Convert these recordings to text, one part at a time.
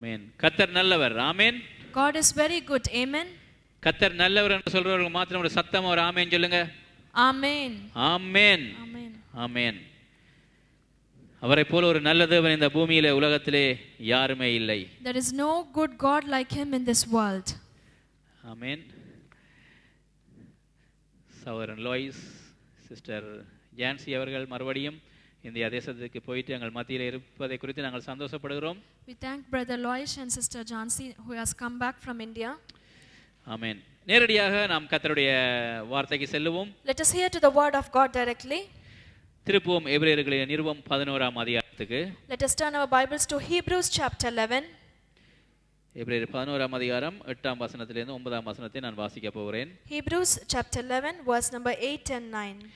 ஆமென். கர்த்தர் நல்லவர். ஆமென். God is very good. Amen. கர்த்தர் நல்லவர் என்று சொல்றவர்கள் மாத்திரம் ஒரு சத்தமா ஒரு ஆமென் சொல்லுங்க. Amen. ஆமென். Amen. ஆமென். அவரை போல ஒரு நல்ல தேவன் இந்த பூமியிலே உலகத்திலே யாருமே இல்லை. There is no good God like him in this world. ஆமென். சகோதரன் லோயிஸ், சிஸ்டர் ஜான்சி அவர்கள் மறுபடியும் இந்திய தேசத்துக்கு போயிட்டு எங்கள் மத்தியில் இருப்பதை குறித்து நாங்கள் சந்தோஷப்படுகிறோம். We thank Brother Loish and Sister Jansi who has come back from India. ஆமென். நேரடியாக நாம் கர்த்தருடைய வார்த்தைக்கு செல்லுவோம். Let us hear to the word of God directly. திருப்புவோம் எபிரேயர்களின் நிருபம் 11ஆம் அதிகாரத்துக்கு. Let us turn our Bibles to Hebrews chapter 11. எபிரேயர் 11ஆம் அதிகாரம் 8ஆம் வசனத்திலிருந்து 9ஆம் வசனத்தை நான் வாசிக்க போகிறேன். Hebrews chapter 11 verse number 8 and 9.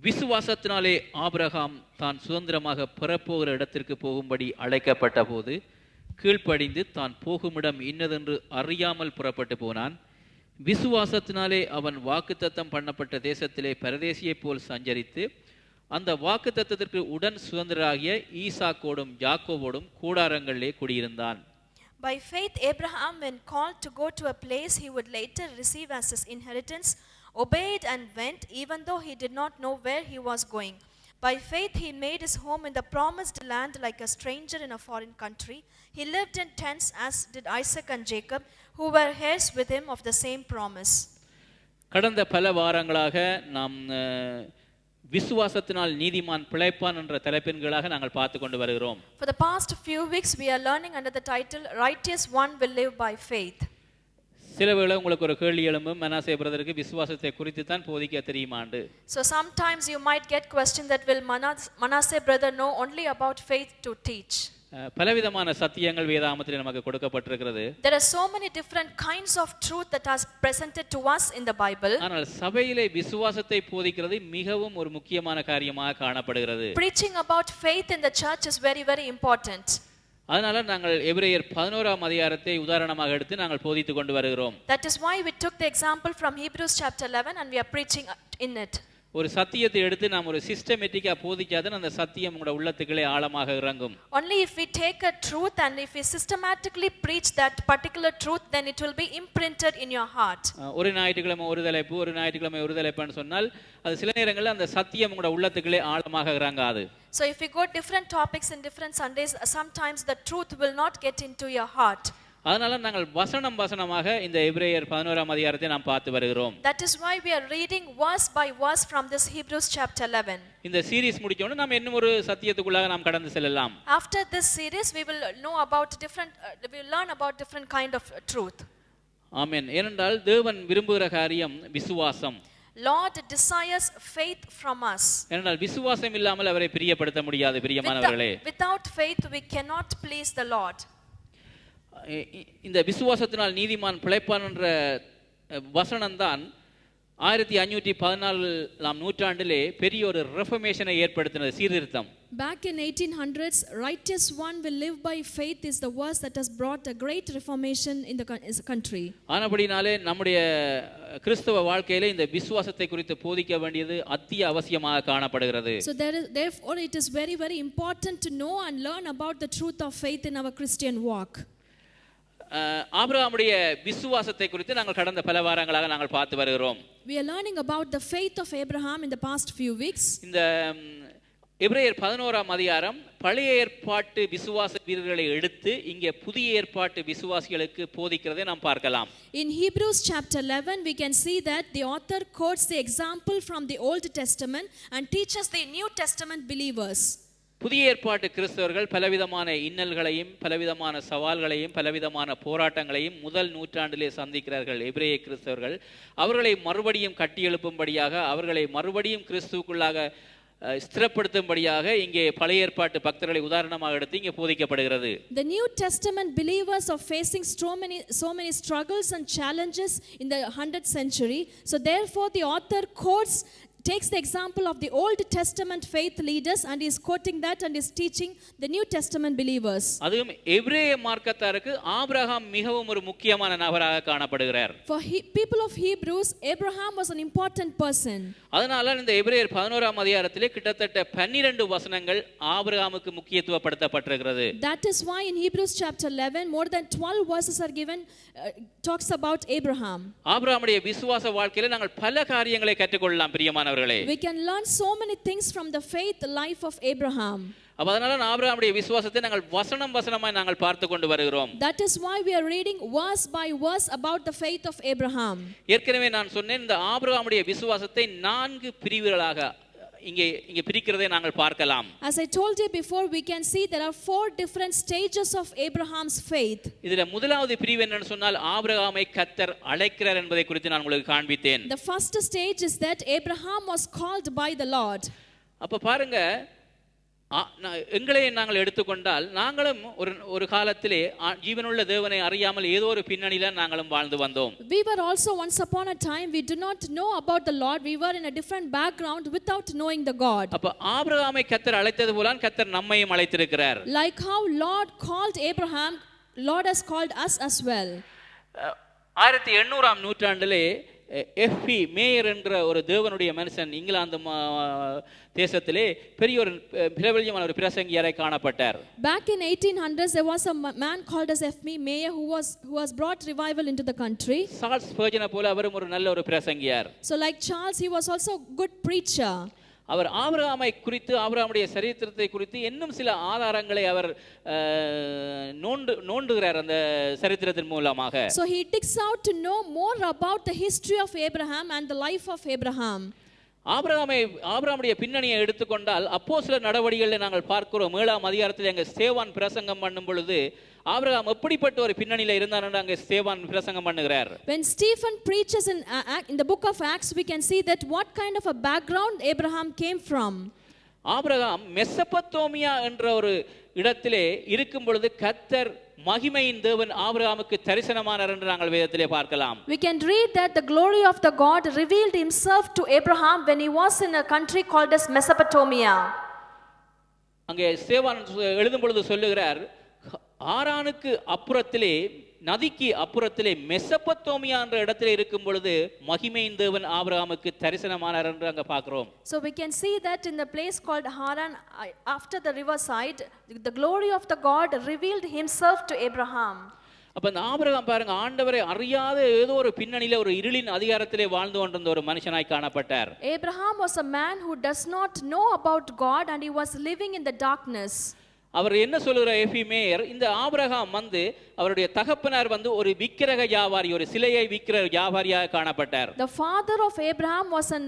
விசுவாசத்தினாலே ஆபிரகாம் தான் சுதந்திரமாக பெறப்போகிற இடத்திற்கு போகும்படி அழைக்கப்பட்ட போது கீழ்ப்படிந்து தான் போகுமிடம் இன்னதென்று அறியாமல் புறப்பட்டு போனான். விசுவாசத்தினாலே அவன் வாக்குத்தத்தம் பண்ணப்பட்ட தேசத்திலே பரதேசியைப் போல் சஞ்சரித்து அந்த வாக்குத்தத்தத்திற்கு உடன் சுதந்திராகிய ஈசாக்கோடும் யாக்கோவோடும் கூடாரங்களிலே குடியிருந்தான். By faith Abraham, when called to go to a place he would later receive as his inheritance, obeyed and went even though he did not know where he was going. By faith he made his home in the promised land like a stranger in a foreign country. He lived in tents as did Isaac and Jacob, who were heirs with him of the same promise. கடந்த பல வாரங்களாக நாம் விசுவாசத்தினால் நீதிமான் பிழைப்பான் என்ற தலைப்பின்களாக நாங்கள் பார்த்து கொண்டு வருகிறோம். For the past few weeks we are learning under the title Righteous One Will Live by Faith. சில வேளை உங்களுக்கு ஒரு கேள்வி எழும்பும், மனாசே பிரதருக்கு விசுவாசத்தை குறித்து தான் போதிக்க தெரியுமாண்டு. So sometimes you might get question that will Manasseh brother know only about faith to teach. பலவிதமான சத்தியங்கள் வேதாகமத்தில் நமக்கு கொடுக்கப்பட்டிருக்கிறது. There are so many different kinds of truth that are presented to us in the Bible. ஆனால் சபையிலே விசுவாசத்தை போதிக்கிறது மிகவும் ஒரு முக்கியமான காரியமாக காணப்படுகிறது. Preaching about faith in the church is very very important. அதனால நாங்கள் எபிரேயர் 11ஆம் அதிகாரத்தை உதாரணமாக எடுத்து நாங்கள் போதித்துக் கொண்டு வருகிறோம். That is why we took the example from Hebrews chapter 11 and we are preaching in it. ஒரு சத்தியத்தை எடுத்து நாம் ஒரு சிஸ்டமேட்டிக்கா போதிச்சாதான் அந்த சத்தியம் உங்களுடைய உள்ளத்துக்குள்ளே ஆழமாக இறங்கும். Only if we take a truth and if we systematically preach that particular truth, then it will be imprinted in your heart. ஒரு ஞாயிற்றுக்கிழமை ஒரு தலைப்பு, ஒரு ஞாயிற்றுக்கிழமை ஒரு தலைப்புன்னு சொன்னால் அது சில நேரங்களில் அந்த சத்தியம் உங்களுடைய உள்ளத்துக்குள்ளே ஆழமாக இறங்காது. So if we go different topics in different Sundays, sometimes the truth will not get into your heart. அதனால நாங்கள் வசனமாக இந்த எபிரேயர் 11ஆம் அதிகாரத்தை நாம் பார்த்து வருகிறோம். That is why we are reading verse by verse from this Hebrews chapter 11. இந்த சீரிஸ் முடிச்ச உடனே நாம் இன்னும் ஒரு சத்தியத்துக்குள்ளாக நாம் கடந்து செல்லலாம். After this series we will know about we will learn about different kind of truth. ஆமென். ஏனென்றால் தேவன் விரும்புகிற காரியம் விசுவாசம். Lord desires faith from us. ஏனென்றால் விசுவாசம் இல்லாமல் அவரை பிரியப்படுத்த முடியாது பிரியமானவர்களே. Without faith we cannot please the Lord. இந்த விசுவாசத்தினால் நீதிமான் பிழைப்பான் என்ற வசனம்தான் 1514ஆம் நூற்றாண்டிலே பெரிய ஒரு ரெஃபர்மேஷனை ஏற்படுத்தினது, சீர்திருத்தம். Back in 1800s, righteous one will live by faith is the verse that has brought a great reformation in the country. ஆனபடினாலே நம்முடைய கிறிஸ்தவ வாழ்க்கையிலே இந்த விசுவாசத்தை குறித்து போதிக்க வேண்டியது அத்தியாவசியமாக காணப்படுகிறது. So therefore it is very very important to know and learn about the truth of faith in our Christian walk. ஆபிரகாமுடைய விசுவாசத்தை குறித்து நாங்கள் கடந்த பல வாரங்களாக நாங்கள் பார்த்து வருகிறோம். We are learning about the faith of Abraham in the past few weeks. இந்த எபிரேயர் 11ஆம் அதிகாரம் பழைய ஏற்பாட்டு விசுவாச வீரர்களை எடுத்து இங்கே புதிய ஏற்பாட்டு விசுவாசிகளுக்கு போதிக்கிறதை நாம் பார்க்கலாம். In Hebrews chapter 11 we can see that the author quotes the example from the Old Testament and teaches the New Testament believers. புதிய ஏற்பாட்டு கிறிஸ்தவர்கள் பலவிதமான இன்னல்களையும் பலவிதமான சவால்களையும் பலவிதமான போராட்டங்களையும் முதல் நூற்றாண்டிலே சந்திக்கிறார்கள். எபிரேய கிறிஸ்தவர்கள் அவர்களை மறுபடியும் கட்டி எழுப்பும்படியாக, அவர்களை மறுபடியும் கிறிஸ்துவுக்குள்ளாக ஸ்திரப்படுத்தும்படியாக இங்கே பழைய ஏற்பாட்டு பக்தர்களை உதாரணமாக எடுத்து இங்கே போதிக்கப்படுகிறது. The New Testament believers are facing so many struggles and challenges in the 100th century. So therefore the author quotes takes the example of the Old Testament faith leaders and is quoting that and is teaching the New Testament believers. அதுவும் எபிரேய மார்க்கத்தாருக்கு Abraham மிகவும் ஒரு முக்கியமான நபராக காணப்படுகிறார். For people of Hebrews, Abraham was an important person. அதனால இந்த எபிரேயர் 11ஆம் அதிகாரத்திலே கிட்டத்தட்ட 12 வசனங்கள் ஆபிரகாமுக்கு முக்கியத்துவப்படுத்தப்பட்டிருக்கிறது. That is why in Hebrews chapter 11 more than 12 verses are given talks about Abraham. ஆபிரகாமுடைய விசுவாச வாழ்க்கையில நாங்கள் பல காரியங்களை கற்றுக்கொள்ளலாம் பிரியமானவர்களே. We can learn so many things from the faith life of Abraham. அப்ப அதனால ஆபிரகாமுடைய விசுவாசத்தை நாங்கள் வசனமாய் நாங்கள் பார்த்து கொண்டு வருகிறோம். That is why we are reading verse by verse about the faith of Abraham. ஏற்கனவே நான் சொன்னேன் இந்த ஆபிரகாமுடைய விசுவாசத்தை 4 பிரிவுகளாக இங்கே பிரிக்கிறதை நாங்கள் பார்க்கலாம். As I told you before, we can see there are 4 different stages of Abraham's faith. இதுல முதலாவது பிரிவு என்னன்னு சொன்னால் ஆபிரகாமை கர்த்தர் அழைக்கிறார் என்பதை குறித்து நான் உங்களுக்கு காண்பித்தேன். The first stage is that Abraham was called by the Lord. அப்ப பாருங்க எங்களை நாங்கள் எடுத்துக்கொண்டால் நாங்களும் ஒரு காலத்திலே ஜீவனுள்ள தேவனை அறியாமல் ஏதோ ஒரு பின்னணியில நாங்களும் வாழ்ந்து வந்தோம். We were also once upon a time we did not know about the Lord. We were in a different background without knowing the God. அப்ப ஆபிரகாமை கர்த்தர் அழைத்தது போல கர்த்தர் நம்மையும் அழைத்திருக்கிறார். Like how Lord called Abraham, Lord has called us as well. 1800ஆம் நூற்றாண்டிலே FP mayor என்ற ஒரு தேவனுடைய மனுஷன் இங்கிலாந்து தேசத்திலே பெரிய ஒரு பிரபல்யமான ஒரு பிரசங்கியாரை காணப்பட்டார். Back in 1800s there was a man called as F.M. Mayer who was brought revival into the country. Charles ஸ்பர்ஜனை போல அவரும் ஒரு நல்ல ஒரு பிரசங்கியார். So like Charles, he was also a good preacher. அவர் ஆபிரகாமை குறித்து ஆபிரகாமுடைய சரித்திரத்தை குறித்து இன்னும் சில ஆதாரங்களை அவர் நோண்டுகிறார் அந்த சரித்திரத்தின் மூலமாக. So he digs out to know more about the history of Abraham and the life of Abraham. ஆபிரகாமுடைய பின்னணியை எடுத்துக்கொண்டால் அப்போஸ்தலர் நடவடிக்கைகளில் நாங்கள் பார்க்கிறோம் 7ஆம் அதிகாரத்தில் அங்கே ஸ்தேவான் பிரசங்கம் பண்ணும் பொழுது ஆபிரகாம் எப்படிப்பட்ட ஒரு பின்னணியில இருந்தார் என்று அங்கே ஸ்தேவான் பிரசங்கம் பண்ணுகிறார். When Stephen preaches in the book of Acts, we can see that what kind of a background Abraham came from. Abraham Mesopotamia என்ற ஒரு இடத்திலே இருக்கும் பொழுது கர்த்தர் மகிமையின் தேவன் ஆபிரகாமுக்கு தரிசனமானார் என்று நாங்கள் வேதத்திலே பார்க்கலாம். We can read that the glory of the God revealed himself to Abraham when he was in a country called as Mesopotamia. அங்கே ஸ்தேவான் எழுதும் பொழுது சொல்லுகிறார் ஆரானுக்கு அப்புறத்திலே நதிக்கு அப்புறத்திலே மெசொப்பொத்தேமியா என்ற இடத்திலே இருக்கும் பொழுது மகிமையின் தேவன் ஆபிரகாமுக்கு தரிசனமானார் என்று அங்க பார்க்கிறோம். So we can see that in the place called Haran after the riverside the glory of the God revealed himself to Abraham. அப்ப இந்த ஆபிரகாம் பாருங்க ஆண்டவரை அறியாத ஏதோ ஒரு பின்னணியில ஒரு இருளின் அதிகாரத்திலே வாழ்ந்து கொண்டிருந்த ஒரு மனுஷனாய் காணப்பட்டார். Abraham was a man who does not know about God and he was living in the darkness. அவர் என்ன சொல்லுகிறார் எஃப்பி மேயர் இந்த ஆபிரகாம் அவருடைய தகப்பனார் ஒரு விக்கிரக வியாபாரி ஒரு சிலையை விக்கிற வியாபாரியாக காணப்பட்டார். The father of Abraham was a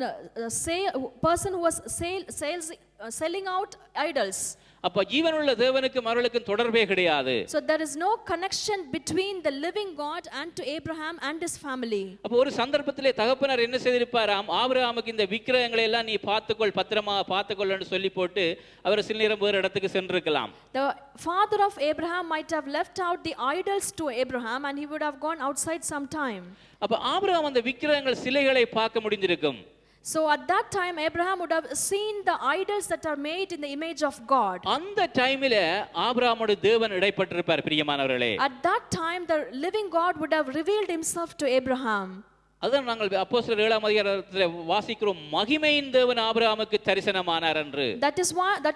person who was selling out idols. அப்ப ஜீவனுள்ள தேவனுக்கும் அவர்களுக்கும் தொடர்பே கிடையாது. So there is no connection between the living God and to Abraham and his family. அப்ப ஒரு சந்தர்ப்பத்திலே தகப்பனார் என்ன செய்திருப்பாராம் ஆபிரகாமுக்கு இந்த விக்கிரகங்களை எல்லாம் நீ பார்த்துக்கொள் பத்திரமா பார்த்துக்கொள்னு சொல்லி போட்டு அவர் சில நேரம் வேறு இடத்துக்கு சென்றிருக்கலாம். The father of Abraham might have left out the idols to Abraham and he would have gone outside some time. அப்ப ஆபிரகாம் அந்த விக்கிரகங்கள் சிலைகளை பார்க்க முடிந்திருக்கும். So at that time Abraham would have seen the idols that are made in the image of God. அந்த டைமில ஆபிரகாமோடு தேவன் இடைப்பட்டிருப்பார் பிரியமானவர்களே. At that time the living God would have revealed himself to Abraham. அதான் நாங்கள் அப்போஸ்தலர் 7ஆம் அதிகாரத்தில் வாசிக்கிறோம் மகிமையின் தேவன் ஆபிரகாமுக்கு தரிசனமானார் என்று. That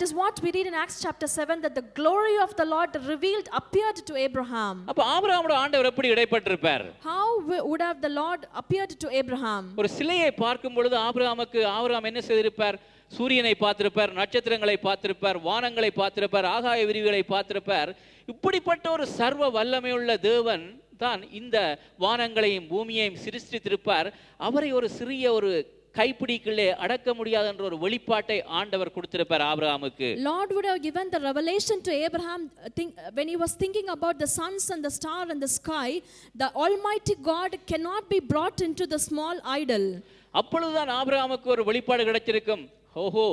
is what we read in Acts chapter 7 that the glory of the Lord revealed appeared to Abraham. அப்ப ஆபிரகாமோடு ஆண்டவர் எப்படி இடைப்பட்டிருப்பார்? How would have the Lord appeared to Abraham? ஒரு சிலையை பார்க்கும் பொழுது ஆபிரகாம் என்ன செய்திருப்பார்? சூரியனை பார்த்திருப்பார், நட்சத்திரங்களை பார்த்திருப்பார், வானங்களை பார்த்திருப்பார், ஆகாய விரிவுகளை பார்த்திருப்பார். இப்படிப்பட்ட ஒரு சர்வ வல்லமையுள்ள தேவன் தான் இந்த வானங்களையும் பூமியையும் சிருஷ்டித்திருப்பார். அவரை ஒரு சிறிய ஒரு கைப்பிடிக்குள்ளே அடக்க முடியாத என்ற ஒரு வெளிப்பாட்டை ஆண்டவர் கொடுத்திருப்பார் ஆபிரகாமுக்கு. Lord would have given the revelation to Abraham when he was thinking about the suns and the star and the sky. The Almighty God cannot be brought into the small idol. அப்பொழுதுதான் ஆபிரகாமுக்கு ஒரு வெளிப்பாடு கிடைச்சிருக்கும். ஓஹோ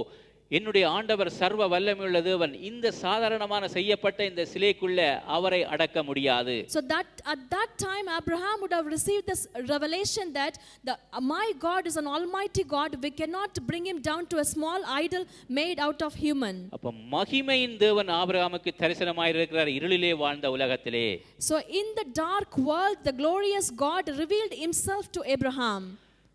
என்னுடைய ஆண்டவர் சர்வ வல்லமையுள்ள தேவன், இந்த சாதாரணமான செய்யப்பட்ட இந்த சிலைக்குள்ள அவரை அடக்க முடியாது. So that at that time Abraham would have received this revelation that my God is an almighty God. We cannot bring him down to a small idol made out of human. அப்ப மகிமையின் தேவன் ஆபிரகாமுக்கு தரிசனமாய் இருக்கிறார் இருளிலே வாழ்ந்த உலகத்திலே. So in the dark world the glorious God revealed himself to Abraham.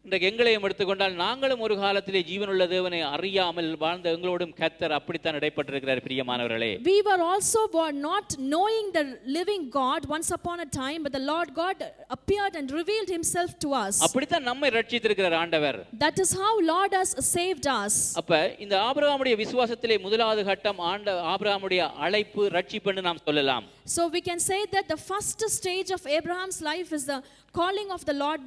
இன்றைக்கு எங்களையும் எடுத்துக்கொண்டால் நாங்களும் ஒரு காலத்திலே ஜீவனுள்ள தேவனை அறியாமல் வாழ்ந்த எங்களோடும் கர்த்தர் அப்படித்தான் இடைப்பட்டிருக்கிறார் பிரியமானவர்களே. We were also born not knowing the living God once upon a time, but the Lord God appeared and revealed himself to us. அப்படித்தான் நம்மை ரட்சித்திருக்கிறார் ஆண்டவர். That is how Lord has saved us. அப்ப இந்த ஆபிரகாமுடைய விசுவாசத்திலே முதலாவது கட்டம் ஆபிரகாமுடைய அழைப்பு ரட்சிப்பு என்று நாம் சொல்லலாம். So we can say that the first stage of Abraham's life is the calling of the Lord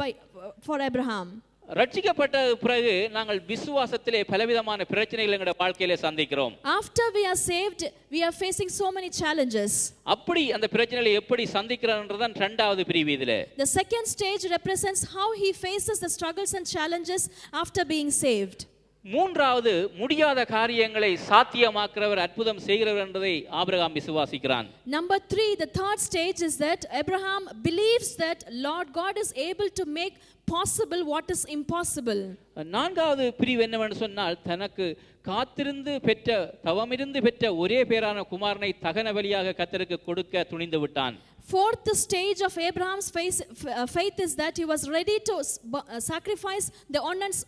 for Abraham. ரட்சிக்கப்பட்ட பிறகு நாங்கள் விசுவாசத்திலே பலவிதமான பிரச்சனைகளை எங்களுடைய வாழ்க்கையிலே சந்திக்கிறோம். After we are saved, we are facing so many challenges. அப்படி அந்த பிரச்சனைகளை எப்படி சந்திக்கிறன்றதான் இரண்டாவது பிரிவு இதிலே. The second stage represents how he faces the struggles and challenges after being saved. மூன்றாவது முடியாத காரியங்களை சாத்தியமாக்குறவர் அற்புதம் செய்கிறவர் என்பதை Abraham விசுவாசிக்கிறான். Number 3, the third stage is that Abraham believes that Lord God is able to make possible what is impossible. நான்காவது பிரிவு என்னவென்று சொன்னால் தனக்கு காத்திருந்து பெற்ற தவமிருந்து பெற்ற ஒரே பேரான குமாரனை தகன பலியாக கர்த்தருக்கு கொடுக்க துணிந்து விட்டான். Fourth stage of Abraham's faith is that he was ready to sacrifice the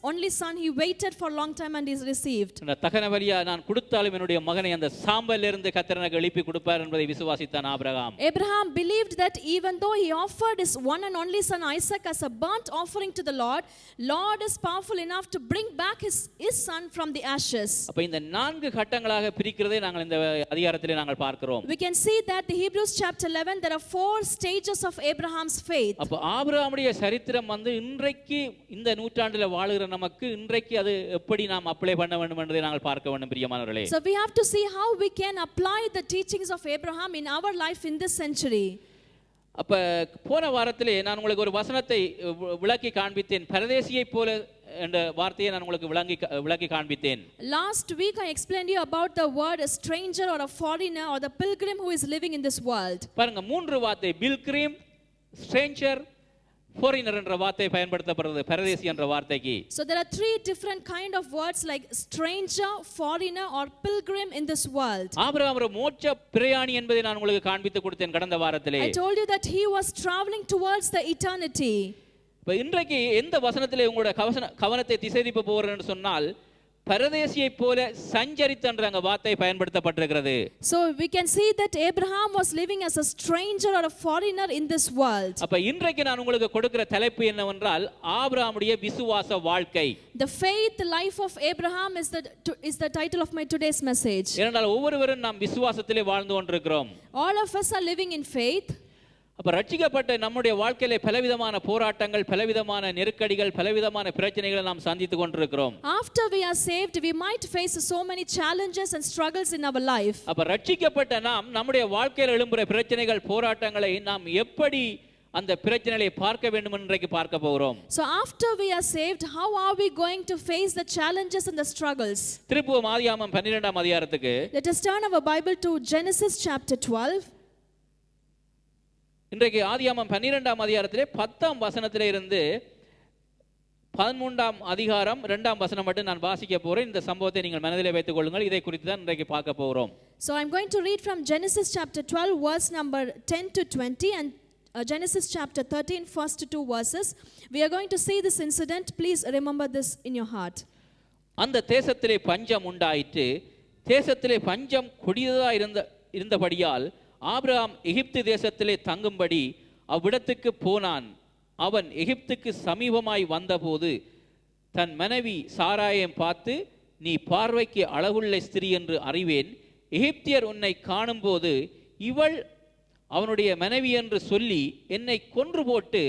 only son. He waited for a long time and is received. தகன பலியா நான் கொடுத்தாலும் என்னுடைய மகனை அந்த சாம்பலில் இருந்து கர்த்தர் எனக்கு எழுப்பி கொடுப்பார் என்பதை விசுவாசித்தான் Abraham. Abraham believed that even though he offered his one and only son Isaac as a burnt offering to the Lord is powerful enough to bring back his son from the ashes. அப்ப இந்த நான்கு கட்டங்களாக பிரிக்கிறதை நாங்கள் இந்த அதிகாரத்திலே நாங்கள் பார்க்கிறோம். We can see that the Hebrews chapter 11 there are 4 stages of Abraham's faith. அப்ப ஆபிரகாமுடைய சரித்திரம் இன்றைக்கு இந்த நூற்றாண்டிலே வாழுகிற நமக்கு இன்றைக்கு அது எப்படி நாம் அப்ளை பண்ண வேண்டும் என்பதை நாங்கள் பார்க்க வேண்டும் பிரியமானவர்களே. So we have to see how we can apply the teachings of Abraham in our life in this century. அப்ப போன வாரத்திலே நான் உங்களுக்கு ஒரு வசனத்தை விளக்கி காண்பித்தேன். பரதேசியை போல என்ற வார்த்தையை நான் உங்களுக்கு விளக்கி காண்பித்தேன். Last week I explained you about the word a stranger or a foreigner or the pilgrim who is living in this world. பாருங்க மூன்று வார்த்தை pilgrim, stranger, foreigner என்ற வார்த்தை பயன்படுத்தப்படுகிறது பரதேசி என்ற வார்த்தைக்கு. So there are 3 different kind of words like stranger, foreigner or pilgrim in this world. Abraham ஒரு மோட்ச பிரயாணி என்பதை நான் உங்களுக்கு காண்பித்து கொடுத்தேன் கடந்த வாரத்திலே. I told you that he was traveling towards the eternity. இப்ப இன்றைக்கு எந்த வசனத்திலே உங்களுடைய கவனத்தை திசை திருப்ப போறேன்னு சொன்னால் பரதேசியை போல சஞ்சரித்தன்ற அந்த வார்த்தை பயன்படுத்தப்பட்டிருக்கிறது. So we can see that Abraham was living as a stranger or a foreigner in this world. அப்ப இன்றைக்கு நான் உங்களுக்கு கொடுக்கிற தலைப்பு என்னவென்றால் ஆபிரகாமுடைய விசுவாச வாழ்க்கை. The faith life of Abraham is the title of my today's message. ஏனென்றால் ஒவ்வொருவரும் நாம் விசுவாசத்திலே வாழ்ந்து கொண்டிருக்கிறோம். All of us are living in faith. அப்ப ரட்சிக்கப்பட்ட நம்முடைய வாழ்க்கையிலே பலவிதமான போராட்டங்கள், பலவிதமான நெருக்கடிகள், பலவிதமான பிரச்சனைகளை நாம் சந்தித்துக் கொண்டிருக்கிறோம். After we are saved, we might face so many challenges and struggles in our life. அப்ப ரட்சிக்கப்பட்ட நாம் நம்முடைய வாழ்க்கையில் எழும்புற பிரச்சனைகள், போராட்டங்களை நாம் எப்படி அந்த பிரச்சனைகளை பார்க்க வேண்டும் என்று இன்றைக்கு பார்க்க போகிறோம். So after we are saved, how are we going to face the challenges and the struggles? திருப்புவோம் ஆதியாகமம் 12ஆம் அதிகாரத்துக்கு. Let us turn our Bible to Genesis chapter 12. இன்றைக்கு ஆதியாகமம் 12ஆம் அதிகாரத்திலே 10ஆம் வசனத்திலே இருந்து 13ஆம் அதிகாரம் 2ஆம் வசனம் மட்டும் நான் வாசிக்க போறேன். இந்த சம்பவத்தை நீங்கள் மனதிலே வைத்துக் கொள்ளுங்கள். இதை குறித்து தான் இன்றைக்கு பார்க்க போகிறோம். So I'm going to read from Genesis chapter 12 verse number 10 to 20 and Genesis chapter 13 first 2 verses. We are going to see this incident. Please remember this in your heart. அந்த தேசத்திலே பஞ்சம் உண்டாயிற்று. தேசத்திலே பஞ்சம் கொடியதா இருந்தபடியால் ஆபிரகாம் எகிப்து தேசத்திலே தங்கும்படி அவ்விடத்துக்கு போனான். அவன் எகிப்துக்கு சமீபமாய் வந்தபோது தன் மனைவி சாராயையும் பார்த்து, நீ பார்வைக்கு அழகுள்ள ஸ்திரீ என்று அறிவேன். எகிப்தியர் உன்னை காணும்போது இவள் அவனுடைய மனைவி என்று சொல்லி என்னை கொன்று போட்டு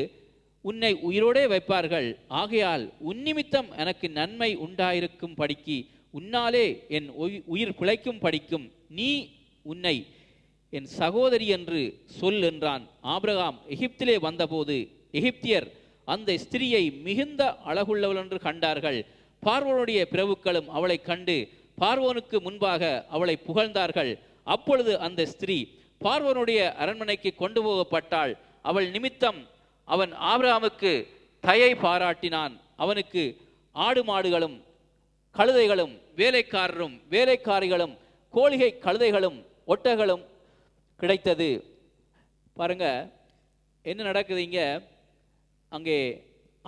உன்னை உயிரோடே வைப்பார்கள். ஆகையால் உன்னிமித்தம் எனக்கு நன்மை உண்டாயிருக்கும் படிக்கு உன்னாலே என் உயிர் பிழைக்கும் படிக்கும் நீ உன்னை என் சகோதரி என்று சொல் என்றான். ஆபிரகாம் எகிப்திலே வந்தபோது எகிப்தியர் அந்த ஸ்திரியை மிகுந்த அழகுள்ளவள் என்று கண்டார்கள். பார்வோனுடைய பிரபுக்களும் அவளை கண்டு பார்வோனுக்கு முன்பாக அவளை புகழ்ந்தார்கள். அப்பொழுது அந்த ஸ்திரீ பார்வோனுடைய அரண்மனைக்கு கொண்டு போகப்பட்டாள். அவள் நிமித்தம் அவன் ஆபிரகாமுக்கு தயை பாராட்டினான். அவனுக்கு ஆடு மாடுகளும் கழுதைகளும் வேலைக்காரரும் வேலைக்காரிகளும் கோழிகை கழுதைகளும் ஒட்டகளும் கிடைத்தது. பாருங்க என்ன நடக்குது இங்க. அங்கே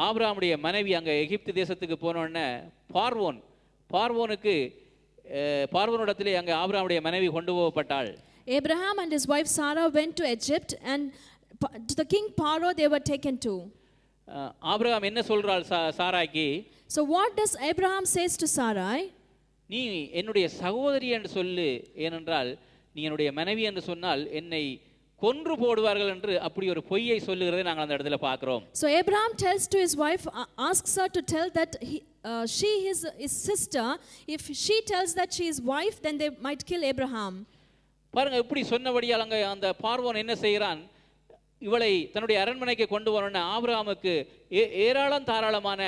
ஆபிரகாமுடைய மனைவி அங்கே எகிப்து தேசத்துக்கு போனோடனே பார்வோனிடத்திலே அங்கே ஆபிரகாமுடைய மனைவி கொண்டு போகப்பட்டாள். Abraham and his wife Sarah went to Egypt, and to the king Pharaoh they were taken to. Abraham என்ன சொல்றாள் சாராய்க்கு? So what does Abraham says to Sarai? நீ என்னுடைய சகோதரி என்று சொல்லு, ஏனென்றால் நீ என்னுடைய மனைவி என்று சொன்னால் என்னை கொன்று போடுவார்கள் என்று அப்படி ஒரு பொய்யை சொல்லுகிறதை நாங்கள் அந்த இடத்துல பார்க்கிறோம். So Abraham tells to his wife, asks her to tell that she is his sister. If she tells that she is wife, then they might kill Abraham. பாருங்க இப்படி சொன்னபடியால் அங்கே அந்த பார்வோன் என்ன செய்கிறான், இவளை தன்னுடைய அரண்மனைக்கு கொண்டு வரணும்னு ஆபிரகாமுக்கு ஏராளம் தாராளமான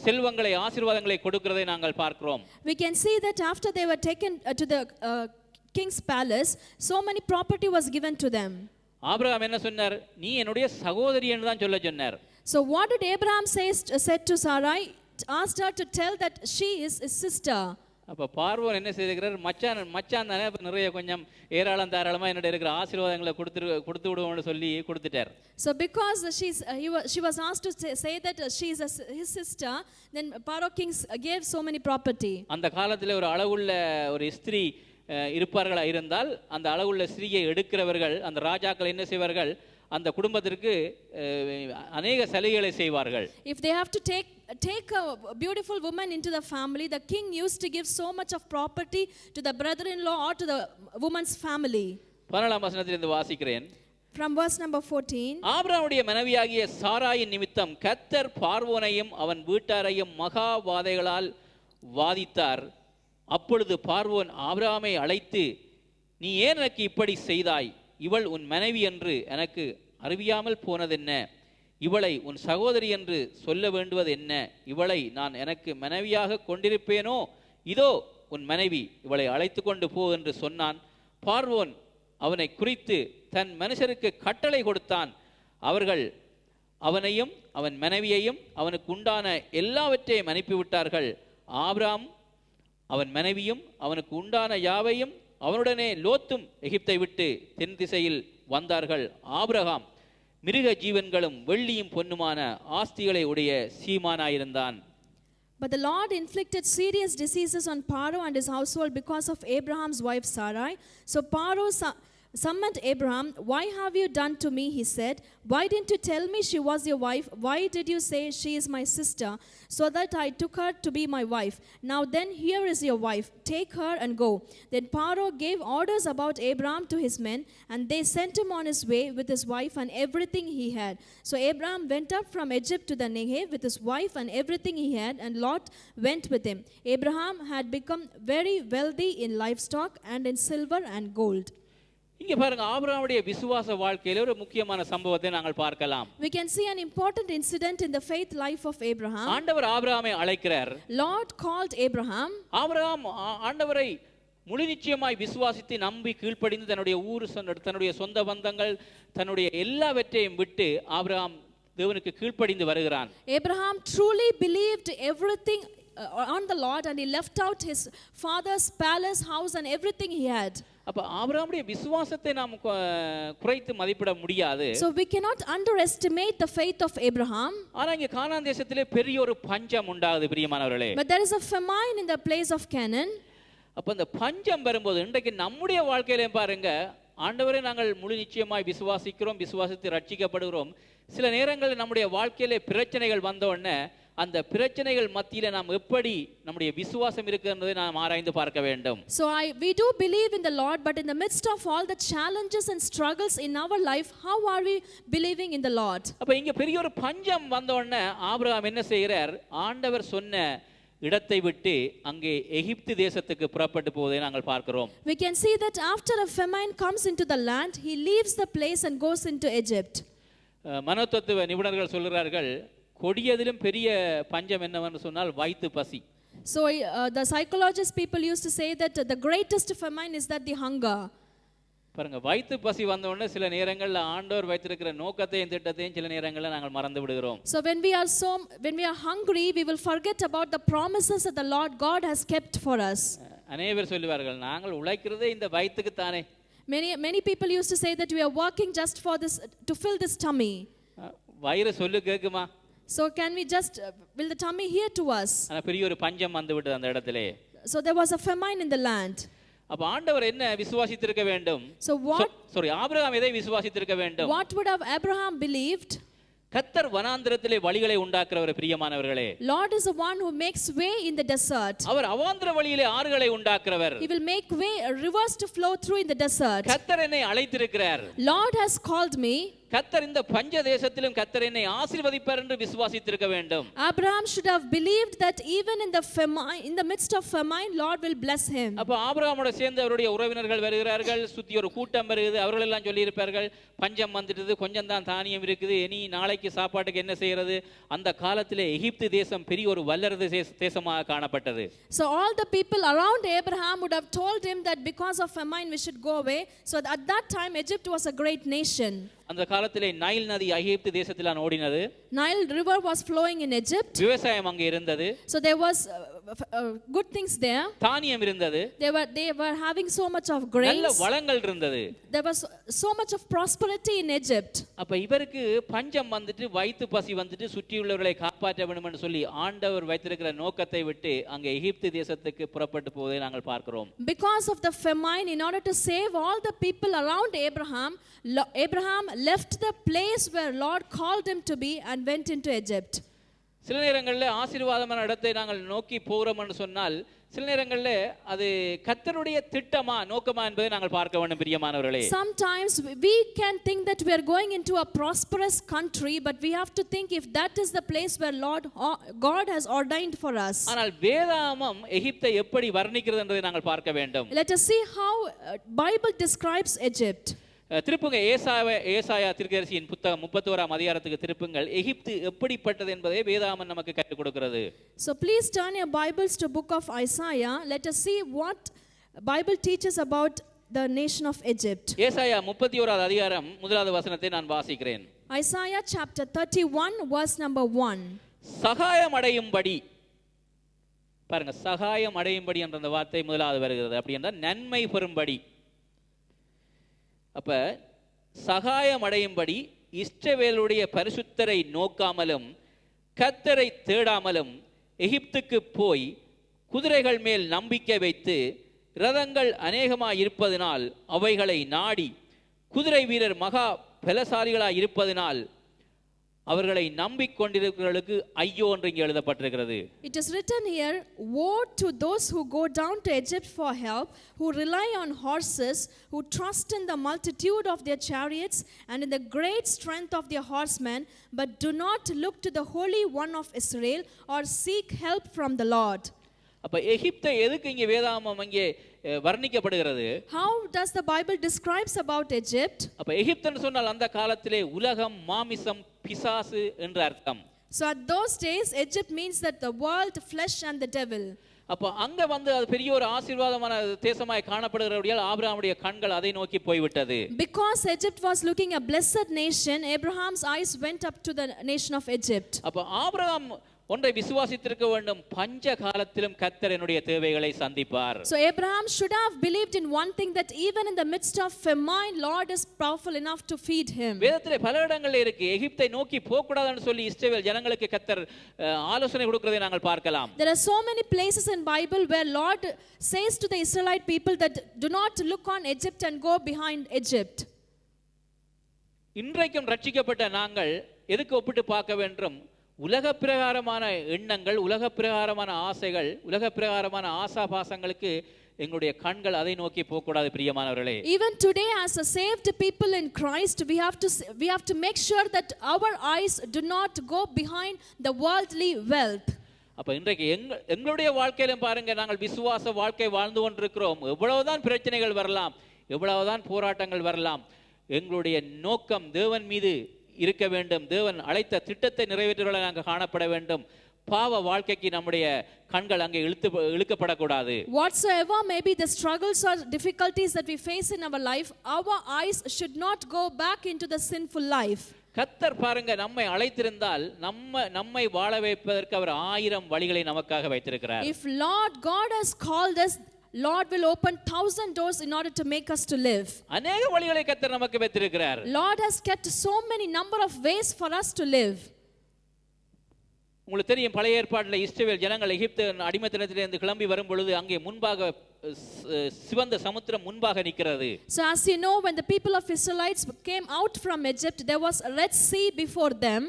செல்வங்களை ஆசீர்வாதங்களை கொடுக்கிறதை நாங்கள் பார்க்கிறோம். We can see that after they were taken to the king's palace, so many property was given to them. Abraham என்ன சொன்னார்? நீ என்னுடைய சகோதரி என்று தான் சொல்ல சொன்னார். So what did Abraham said to Sarai? Asked her to tell that she is his sister. அப்ப பார்வோன் என்ன செய்திருக்கிறார்? மச்சான் தானே, நிறைய கொஞ்சம் ஏராளம் தாராளமா என்னோட இருக்கிற ஆசீர்வாதங்களை கொடுத்து விடுவோம்னு சொல்லி கொடுத்துட்டார். So because she was asked to say that she is his sister, then Pharaoh kings gave so many property. அந்த காலத்துல ஒரு அழகுள்ள ஒரு ஸ்திரீ இருப்பார்களா இருந்தால் அந்த அழகுள்ள ஸ்திரீயை எடுக்கிறவர்கள் அந்த ராஜாக்கள் என்ன செய்வார்கள்? அந்த குடும்பத்திற்கு அநேக சலுகைகளை செய்வார்கள். If they have to take a beautiful woman into the family, the king used to give so much of property to the brother-in-law or to the woman's family. 14ஆம் வசனத்திலிருந்து வாசிக்கிறேன். From verse number 14. ஆபிரகாமுடைய மனைவியாகிய சாராயின் நிமித்தம் கர்த்தர் பார்வோனையும் அவன் வீட்டாரையும் மகா வாதைகளால் வாதித்தார். அப்பொழுது பார்வோன் ஆபிரகாமை அழைத்து, நீ ஏன் எனக்கு இப்படி செய்தாய்? இவள் உன் மனைவி என்று எனக்கு அறிவியாமல் போனதென்ன? இவளை உன் சகோதரி என்று சொல்ல வேண்டுவது என்ன? இவளை நான் எனக்கு மனைவியாக கொண்டிருப்பேனோ? இதோ உன் மனைவி, இவளை அழைத்து கொண்டு போ என்று சொன்னான். பார்வோன் அவனை குறித்து தன் மனுஷருக்கு கட்டளை கொடுத்தான். அவர்கள் அவனையும் அவன் மனைவியையும் அவனுக்கு உண்டான எல்லாவற்றையும் அனுப்பிவிட்டார்கள். ஆபிரகாம் அவன் மனைவியும் அவனுக்கு உண்டான யாவையும் அவனுடனே லோத்தும் எகிப்தை விட்டு தென் திசையில் வந்தார்கள். ஆபிரகாம் மிருக ஜீவன்களும் வெள்ளியும் பொன்னுமான ஆஸ்திகளை உடைய சீமானாயிருந்தான். But the Lord inflicted serious diseases on Pharaoh and his household because of Abraham's wife Sarai. So Pharaoh summoned Abraham. Why have you done to me? He said. Why didn't you tell me she was your wife? Why did you say she is my sister, so that I took her to be my wife? Now then, here is your wife. Take her and go. Then Pharaoh gave orders about Abraham to his men, and they sent him on his way with his wife and everything he had. So Abraham went up from Egypt to the Negev with his wife and everything he had, and Lot went with him. Abraham had become very wealthy in livestock and in silver and gold. இங்க பாருங்க, ஆபிரகாமுடைய விசுவாச வாழ்க்கையில ஒரு முக்கியமான சம்பவத்தை நாங்கள் பார்க்கலாம். We can see an important incident in the faith life of Abraham. ஆண்டவர் ஆபிரகாமை அழைக்கிறார். Lord called Abraham. ஆபிரகாம் ஆண்டவரை முழு நிச்சயமாய் விசுவாசித்து நம்பி கீழ்ப்படிந்து தன்னுடைய ஊர் தன்னுடைய சொந்த பந்தங்கள் தன்னுடைய எல்லாவற்றையும் விட்டு ஆபிரகாம் தேவனுக்கு கீழ்ப்படிந்து வருகிறான். Abraham truly believed everything on the Lord, and he left out his father's palace, house and everything he had. அப்ப ஆபிரகாமுடைய விசுவாசத்தை நாம் குறைத்து மதிப்பிட முடியாது. So we cannot underestimate the faith of Abraham. ஆனா இங்க கானான் தேசத்திலே பெரிய ஒரு பஞ்சம் உண்டாகுது பிரியமானவர்களே. But there is a famine in the place of Canaan. அப்ப இந்த பஞ்சம் வரும்போது இன்றைக்கு நம்முடைய வாழ்க்கையில பாருங்க, ஆண்டவரை நாங்கள் முழு நிச்சயமாய் விசுவாசிக்கிறோம், விசுவாசித்து ரட்சிக்கப்படுகிறோம். சில நேரங்களில் நம்முடைய வாழ்க்கையிலே பிரச்சனைகள் வந்த உடனே அந்த பிரச்சனைகள் மத்தியில நாம் எப்படி நம்முடைய விசுவாசம் இருக்குன்றதை நாம் ஆராய்ந்து பார்க்க வேண்டும். So we do believe in the Lord, but in the midst of all the challenges and struggles in our life, how are we believing in the Lord? அப்ப இங்க பெரிய ஒரு பஞ்சம் வந்த உடனே ஆபிரகாம் என்ன செய்கிறார்? ஆண்டவர் சொன்ன இடத்தை விட்டு அங்கே எகிப்து தேசத்துக்கு புறப்பட்டு போவதை நாங்கள் பார்க்கிறோம். We can see that after a famine comes into the land, he leaves the place and goes into Egypt. மனோதத்துவ நிபுணர்கள் சொல்கிறார்கள், கொடியதிலும் பெரிய பஞ்சம் என்னவென்று சொன்னால் வயிற்று பசி. So the psychologist people used to say that the greatest famine is that the hunger. பாருங்க, வயிற்று பசி வந்த உடனே சில நேரங்கள்ல ஆண்டவர் வைத்திருக்கிற நோக்கத்தையும் திட்டத்தையும் சில நேரங்கள்ல நாங்கள் மறந்து விடுகிறோம். So when we are hungry, we will forget about the promises that the Lord God has kept for us. அநேகர் சொல்லுவார்கள், நாங்கள் உழைக்கிறதே இந்த வயிற்றுக்கு தானே. Many people used to say that we are working just for this, to fill this tummy. வயிறு சொல்லு கேக்குமா? So can we just will the tummy hear to us? ஆனா பெரிய ஒரு பஞ்சம் வந்து விட்டது அந்த இடத்திலே. So there was a famine in the land. அப்ப ஆண்டவர் என்ன விசுவாசித்திருக்க வேண்டும்? So ஆபிரகாம் எதை விசுவாசித்திருக்க வேண்டும்? What would have Abraham believed? கர்த்தர் வனாந்திரத்திலே வழிகளை உண்டாக்குறவர். பிரியமானவர்களே, Lord is the one who makes way in the desert. அவர் அவாந்திர வழியிலே ஆறுகளை உண்டாக்குறவர். He will make way, rivers to flow through in the desert. கர்த்தர் என்னை அழைத்திருக்கிறார். Lord has called me. கர்த்தர் இந்த பஞ்ச தேசத்திலும் கர்த்தர் என்னை ஆசீர்வதிப்பார் என்று விசுவாசித்திருக்க வேண்டும். Abraham should have believed that even in the midst of famine, Lord will bless him. அப்ப ஆபிரகாமோட சேர்ந்து அவருடைய உறவினர்கள் வருகிறார்கள், சுத்தி ஒரு கூட்டம் வருகிறது. அவர்கள் எல்லாம் சொல்லி இருப்பார்கள், பஞ்சம் வந்துட்டது, கொஞ்சம் தான் தானியம் இருக்குது, இனி நாளைக்கு சாப்பாட்டுக்கு என்ன செய்யறது? அந்த காலத்திலே எகிப்து தேசம் பெரிய ஒரு வல்லரது தேசமாக காணப்பட்டது. So all the people around Abraham would have told him that because of famine we should go away. So at that time Egypt was a great nation. அந்த காலத்திலே நைல் நதி எகிப்து தேசத்தில் ஓடினது. Nile river was flowing in Egypt. விவசாயம் அங்கே இருந்தது. So there was good things there. தானியம் இருந்தது. They were having so much of grains. நல்ல வளங்கள் இருந்தது. There was so much of prosperity in Egypt. அப்ப இவருக்கு பஞ்சம் வந்துட்டு வயிற்று பசி வந்துட்டு சுற்றியுள்ளவர்களை காப்பாற்ற வேண்டும் என்று சொல்லி ஆண்டவர் வைத்திருக்கிற நோக்கத்தை விட்டு அங்கே எகிப்து தேசத்துக்கு புறப்பட்டு போவதை நாங்கள் பார்க்கிறோம். Because of the famine, in order to save all the people around Abraham left the place where Lord called him to be and went into Egypt. சில நேரங்களில் ஆசீர்வாதமான இடத்தை நாங்கள் நோக்கி போகிறோம் என்று சொன்னால் சில நேரங்களில் அது கர்த்தருடைய திட்டமா நோக்கமா என்பதை நாங்கள் பார்க்க வேண்டும். பிரியமானவர்களே, sometimes we can think that we are going into a prosperous country, but we have to think if that is the place where God has ordained for us. ஆனால் வேதாகமம் எகிப்தை எப்படி வர்ணிக்கிறது என்பதை நாங்கள் பார்க்க வேண்டும். Let us see how Bible describes Egypt. திருப்புங்க ஏசாயா தீர்க்கதரிசியின் புத்தகம் 31ஆம் அதிகாரத்துக்கு திருப்புங்கள். எகிப்து எப்படிப்பட்டது என்பதை வேதாகமம் நமக்கு கற்றுக் கொடுக்கிறது. So please turn your Bibles to book of Isaiah. Let us see what Bible teaches about the nation of Egypt. ஏசாயா 31ஆவது அதிகாரம் முதலாவது வசனத்தை நான் வாசிக்கிறேன். Isaiah chapter 31 verse number 1. சகாயம் அடையும்படி, பாருங்க, சகாயம் அடையும்படி என்ற அந்த வார்த்தை முதலாவது வருகிறது. அப்படி என்றால் நன்மை பெறும்படி. அப்ப சகாயம் அடையும்படி இஸ்ரவேலுடைய பரிசுத்தரை நோக்காமலும் கர்த்தரை தேடாமலும் எகிப்துக்கு போய் குதிரைகள் மேல் நம்பிக்கை வைத்து இரதங்கள் அநேகமாய் இருப்பதினால் அவைகளை நாடி குதிரை வீரர் மகா பலசாலிகளாய் இருப்பதினால் அவர்களை நம்பிக்கொண்டிருக்கிறவர்களுக்கு ஐயோ என்று இங்கே எழுதப்பட்டிருக்கிறது. It is written here, woe to those who go down to Egypt for help, who rely on horses, who trust in the multitude of their chariots and in the great strength of their horsemen, but do not look to the Holy One of Israel or seek help from the Lord. அப்ப எகிப்தை எதுக்கு இங்கே வேதாகமம் இங்கே வர்ணிக்கப்படுகிறது? How does the Bible describes about Egypt? அப்ப எகிப்துன்னு சொன்னால் அந்த காலத்திலே உலகம், மாமிசம், பிசாசு என்று அர்த்தம். So at those days Egypt means that the world, flesh and the devil. அப்ப அங்க வந்து அது பெரிய ஒரு ஆசீர்வாதமான தேசமாய் காணப்படுகிறபடியால் ஆபிரகாமுடைய கண்கள் அதை நோக்கி போய்விட்டது. Because Egypt was looking a blessed nation, Abraham's eyes went up to the nation of Egypt. அப்ப ஆபிரகாம் ஒன்றை விசுவாசித்திருக்க வேண்டும், பஞ்ச காலத்திலும் கர்த்தர் என்னுடைய தேவைகளை சந்திப்பார். So Abraham should have believed in one thing, that even in the midst of famine Lord is powerful enough to feed him. வேதத்திலே பல இடங்கள்ல இருக்கு எகிப்தை நோக்கி போக கூடாதுன்னு சொல்லி இஸ்ரவேல் ஜனங்களுக்கு கர்த்தர் ஆலோசனை கொடுக்கிறதை நாங்கள் பார்க்கலாம். There are so many places in Bible where Lord says to the Israelite people that do not look on Egypt and go behind Egypt. இன்றைக்கும் ரட்சிக்கப்பட்ட நாங்கள் எதுக்கு ஒப்பிட்டு பார்க்க வேண்டும்? உலக பிரகாரமான எண்ணங்கள், உலக பிரகாரமான ஆசைகள், உலக பிரகாரமான ஆசாபாசங்களுக்கு எங்களுடைய கண்கள் அதை நோக்கி போக கூடாது. பிரியமானவர்களே, even today as a saved people in Christ we have to make sure that our eyes do not go behind the worldly wealth. அப்ப இன்றைக்கு எங்களுடைய வாழ்க்கையிலும் பாருங்க, நாங்கள் விசுவாச வாழ்க்கை வாழ்ந்து கொண்டிருக்கிறோம். எவ்வளவுதான் பிரச்சனைகள் வரலாம், எவ்வளவுதான் போராட்டங்கள் வரலாம், எங்களுடைய நோக்கம் தேவன் மீது இருக்க வேண்டும். தேவன் அழைத்த திட்டத்தை நிறைவேற்றுவதை நாங்கள் காணப்பட வேண்டும். பாவ வாழ்க்கைக்கு நம்முடைய கண்கள் அங்கே இழுக்கப்படக்கூடாது. Whatsoever may be the struggles or difficulties that we face in our life, our eyes should not go back into the sinful life. கர்த்தர் பாருங்க, நம்மை அழைத்திருந்தால் நம்மை வாழ வைப்பதற்கு அவர் 1000 வழிகளை நமக்காக வைத்திருக்கிறார். If Lord God has called us, Lord will open 1000 doors in order to make us to live. அநேக வழிகளை கர்த்தர் நமக்கு வைத்திருக்கிறார். Lord has kept so many number of ways for us to live. உங்களுக்கு தெரியும், பழைய ஏற்பாட்டில் இஸ்ரவேல் ஜனங்கள் எகிப்து அடிமைத்தனத்திலிருந்து கிளம்பி வரும் பொழுது அங்கே முன்பாக சிவந்த சமுத்திரம் முன்பாக நிற்கிறது. So as you know, when the people of Israelites came out from Egypt, there was a Red Sea before them.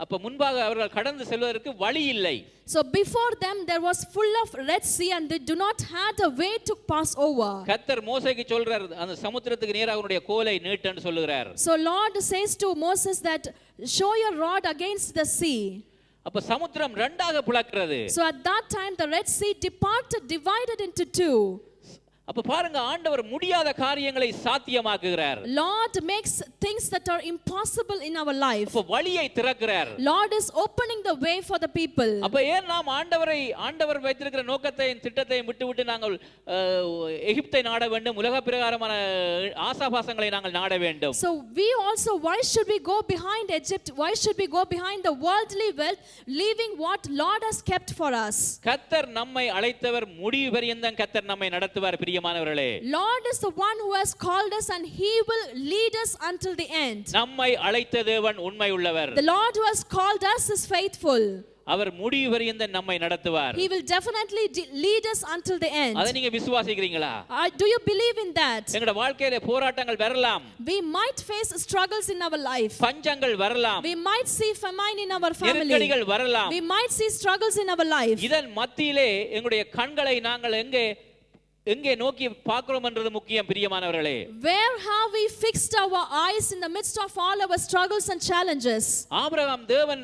அப்ப முன்பாக அவர்கள் கடந்து செல்வதற்கு வழி இல்லை. So before them there was full of Red Sea and they do not had a way to pass over. கர்த்தர் மோசேக்கு சொல்றார், அந்த சமுத்திரத்துக்கு நேராக உன்னுடைய கோலை நீட்டுன்னு சொல்லுகிறார். So Lord says to Moses that show your rod against the sea. அப்ப சமுத்திரம் ரெண்டாக பிளக்கிறது. So at that time the Red Sea divided into two. அப்ப பாருங்க, ஆண்டவர் முடியாத காரியங்களை சாத்தியமாக்குகிறார். Lord makes things that are impossible in our life. அப்ப வழியை திறக்கிறார். Lord is opening the way for the people. அப்ப ஏன் நாம் ஆண்டவர் வைத்திருக்கிற நோக்கத்தையும் திட்டத்தையும் விட்டு நாங்கள் எகிப்தை நாட வேண்டும், உலக பிரகாரமான ஆசாபாசங்களை நாங்கள் நாட வேண்டும்? So we also, why should we go behind Egypt? Why should we go behind the worldly wealth, leaving what Lord has kept for us? கர்த்தர் நம்மை அழைத்தவர், முடிவு பரியந்தம் கர்த்தர் நம்மை நடத்துவார். பிரியமானவர்களே, Lord is the one who has called us and he will lead us until the end. நம்மை அழைத்த தேவன் உண்மை உள்ளவர். The Lord who has called us is faithful. அவர் முடிவு பரியந்தம் நம்மை நடத்துவார். He will definitely lead us until the end. அதை நீங்க விசுவாசிக்கிறீங்களா? Do you believe in that? எங்களுடைய வாழ்க்கையிலே போராட்டங்கள் வரலாம். We might face struggles in our life. பஞ்சங்கள் வரலாம். We might see famine in our family. நெருக்கடிகள் வரலாம். We might see struggles in our life. இதன் மத்தியிலே எங்களுடைய கண்களை நாங்கள் எங்கே நோக்கி பார்க்கிறோம் என்றது முக்கியம். பிரியமானவர்களே, Where have we fixed our eyes in the midst of all our struggles and challenges? Abraham தேவன்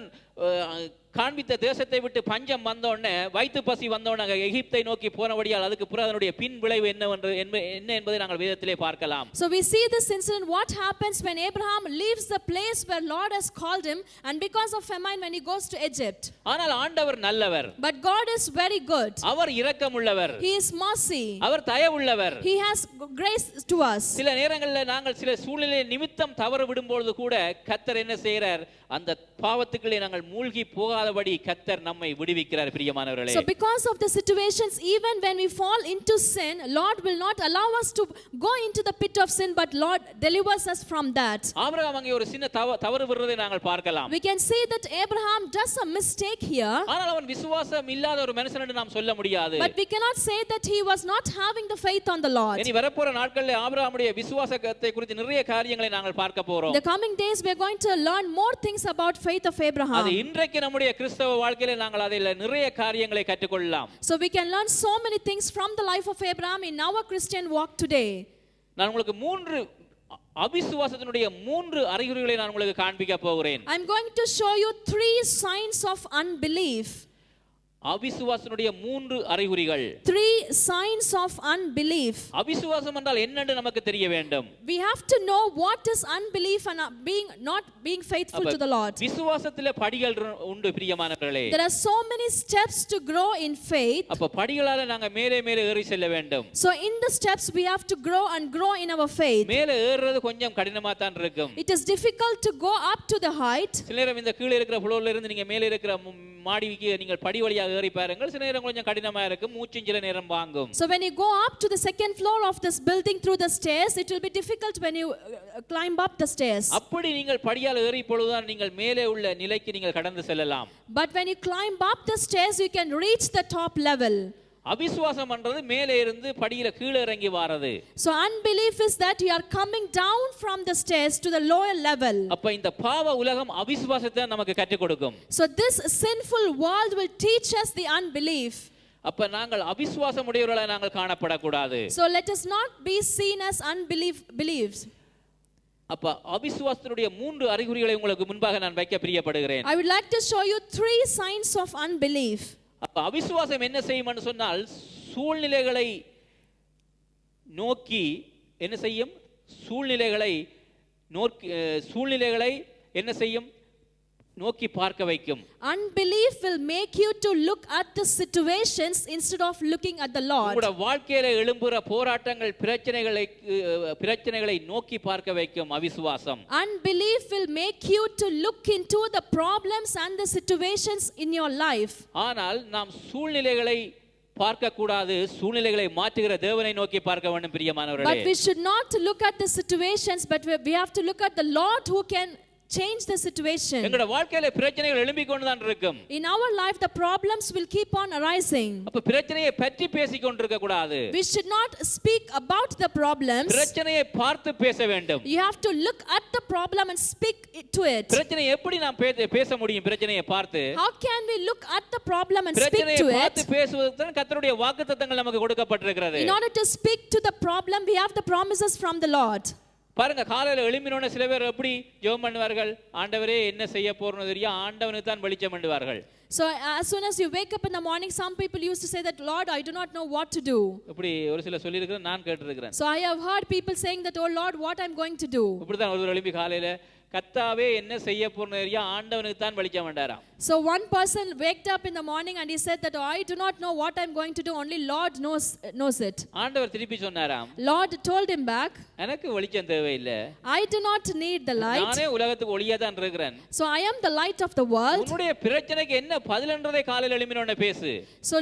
காண்பித்த தேசத்தை விட்டு பஞ்சம் வந்தோடனே, வயிற்று பசி வந்தோடனே எகிப்தை நோக்கி போனபடியால் அதுக்கு பிறகு அதனுடைய பின் விளைவு என்ன என்பதை நாங்கள் வேதத்திலே பார்க்கலாம். So we see this incident, what happens when Abraham leaves the place where Lord has called him, and because of famine when he goes to Egypt. ஆனால் ஆண்டவர் நல்லவர். But God is very good. Our இரக்கமுள்ளவர். He is mercy. Our தயவுள்ளவர். He has grace to us. சில நேரங்களில் நாங்கள் சில சூழ்நிலை நிமித்தம் தவறு விடும்போது கூட கர்த்தர் என்ன செய்கிறார்? அந்த பாவத்துக்குள்ளே நாங்கள் மூழ்கி போகாதபடி கர்த்தர் நம்மை விடுவிக்கிறார். பிரியமானவர்களே, so because of the situations, even when we fall into sin, Lord will not allow us to go into the pit of sin, but Lord delivers us from that. Abraham அங்கே ஒரு சின்ன தவறு விடுறதை நாங்கள் பார்க்கலாம். We can see that Abraham does a mistake here. ஆனால் அவன் விசுவாசம் இல்லாத ஒரு மனுஷன் என்று நாம் சொல்ல முடியாது. But we cannot say that he was not having the faith on the Lord. இனி வரப்போற நாட்களில் ஆபிரகாமுடைய விசுவாசத்தை குறித்து நிறைய காரியங்களை நாங்கள் பார்க்க போறோம். The coming days we are going to learn more things about faith of Abraham. அது இன்றைக்கு நம்முடைய கிறிஸ்தவ வாழ்க்கையில நாங்கள் அதில் நிறைய காரியங்களை கற்றுக்கொள்ளலாம். So we can learn so many things from the life of Abraham in our Christian walk today. நான் உங்களுக்கு அவிசுவாசத்தினுடைய 3 அறிகுறிகளை நான் உங்களுக்கு காண்பிக்க போகிறேன். I'm going to show you 3 signs of unbelief. அவிசுவாசத்தினுடைய 3 அறிகுறிகள். 3 signs of unbelief. அவிசுவாசம் என்றால் என்னன்னு நமக்கு தெரிய வேண்டும். We have to know what is unbelief and not being faithful to the Lord. விசுவாசத்திலே படிகள் உண்டு. பிரியமானவர்களே, there are so many steps to grow in faith. அப்ப படிகளால நாங்க மேலே ஏறி செல்ல வேண்டும். So in the steps we have to grow and grow in our faith. மேலே ஏறுறது கொஞ்சம் கடினமா தான் இருக்கும். It is difficult to go up to the height. சில நேரம் இந்த கீழ இருக்கிற ஃப்ளோர்ல இருந்து நீங்க மேலே இருக்கிற மாடிக்கு நீங்கள் படி வழியாக ஏறி பாருங்கள். சில நேரம் கொஞ்சம் கடினமா இருக்கும், மூச்சு சில நேரம் வாங்கும். So when you go up to the second floor of this building through the stairs, it will be difficult when you climb up the stairs. அப்படி நீங்கள் படியால் ஏறி பொழுதுதான் நீங்கள் மேலே உள்ள நிலைக்கு நீங்கள் கடந்து செல்லலாம். But when you climb up the stairs, you can reach the top level. அவிசுவாசம் என்றது மேலே இருந்து படியில கீழே இறங்கி வாரது. So unbelief is that you are coming down from the stairs to the lower level. அப்ப இந்த பாவ உலகம் அவிசுவாசத்தை நமக்கு கற்றுக் கொடுக்கும். So this sinful world will teach us the unbelief. அப்ப நாங்கள் அவிசுவாசம் உடையவர்களாக நாங்கள் காணப்படக்கூடாது. So let us not be seen as unbelievers. அப்ப அவிசுவாசத்தினுடைய 3 அறிகுறிகளை உங்களுக்கு முன்பாக நான் வைக்க பிரியப்படுகிறேன். I would like to show you 3 signs of unbelief. அப்ப அவிசுவாசம் என்ன செய்யும்னு சொன்னால், சூழ்நிலைகளை நோக்கி என்ன செய்யும்? சூழ்நிலைகளை என்ன செய்யும்? நோக்கி பார்க்க வைக்கும். Unbelief will make you to look at the situations instead of looking at the Lord. உங்களுடைய வாழ்க்கையில எழும்புற போராட்டங்கள் பிரச்சனைகளை நோக்கி பார்க்க வைக்கும் அவிசுவாசம். Unbelief will make you to look into the problems and the situations in your life. ஆனால் நாம் சூழ்நிலைகளை பார்க்க கூடாது, சூழ்நிலைகளை மாற்றுகிற தேவனை நோக்கி பார்க்க வேண்டும் பிரியமானவர்களே. But we should not look at the situations, but we have to look at the Lord who can change the situation. எங்களுடைய வாழ்க்கையில பிரச்சனைகள் எழும்பிக் கொண்டு தான் இருக்கும். In our life the problems will keep on arising. அப்ப பிரச்சனையை பற்றி பேசிக் கொண்டிருக்க கூடாது. We should not speak about the problems. பிரச்சனையை பார்த்து பேச வேண்டும். You have to look at the problem and speak to it. பிரச்சனை எப்படி நாம் பேச முடியும்? பிரச்சனையை பார்த்து How can we look at the problem and speak பிரச்சனையை to பார்த்து it? பேசுவதற்கு தான் கர்த்தருடைய வாக்குத்தத்தங்கள் நமக்கு கொடுக்கப்பட்டிருக்கிறது. In order to speak to the problem, we have the promises from the Lord. பாருங்க, காலையில எழும்பினோட சில பேர் எப்படி ஜெபம் பண்ணுவார்கள், ஆண்டவரே என்ன செய்ய போறோம்னு தெரியும், ஆண்டவனுக்கு தான் வெளிச்சம் பண்ணுவார்கள். So as soon as you wake up in the morning, some people used to say that, Lord, I do not know what to do. இப்படி ஒரு சில சொல்லி இருக்கிறேன், நான் கேட்டிருக்கிறேன். So I have heard people saying that, oh Lord, what I'm going to do. இப்படி தான் ஒரு எழும்பி காலையில கர்த்தாவே என்ன செய்ய போறோம்னு தெரியும், ஆண்டவனுக்கு தான் வெளிச்சம் பண்ணாராம். So one person waked up in the morning and he said that, oh, I do not know what I'm going to do, only Lord knows it. ஆண்டவர் திருப்பி சொன்னாராம், Lord told him back, எனக்கு வெளிச்சம் தேவையில்லை, I do not need the light. நானே உலகத்துக்கு ஒளியா தான் இருக்கிறேன். So I am the light of the world. உன்னுடைய பிரச்சனைக்கு என்ன பதில்ன்றதை காலையில எழும்பினோட பேசு. So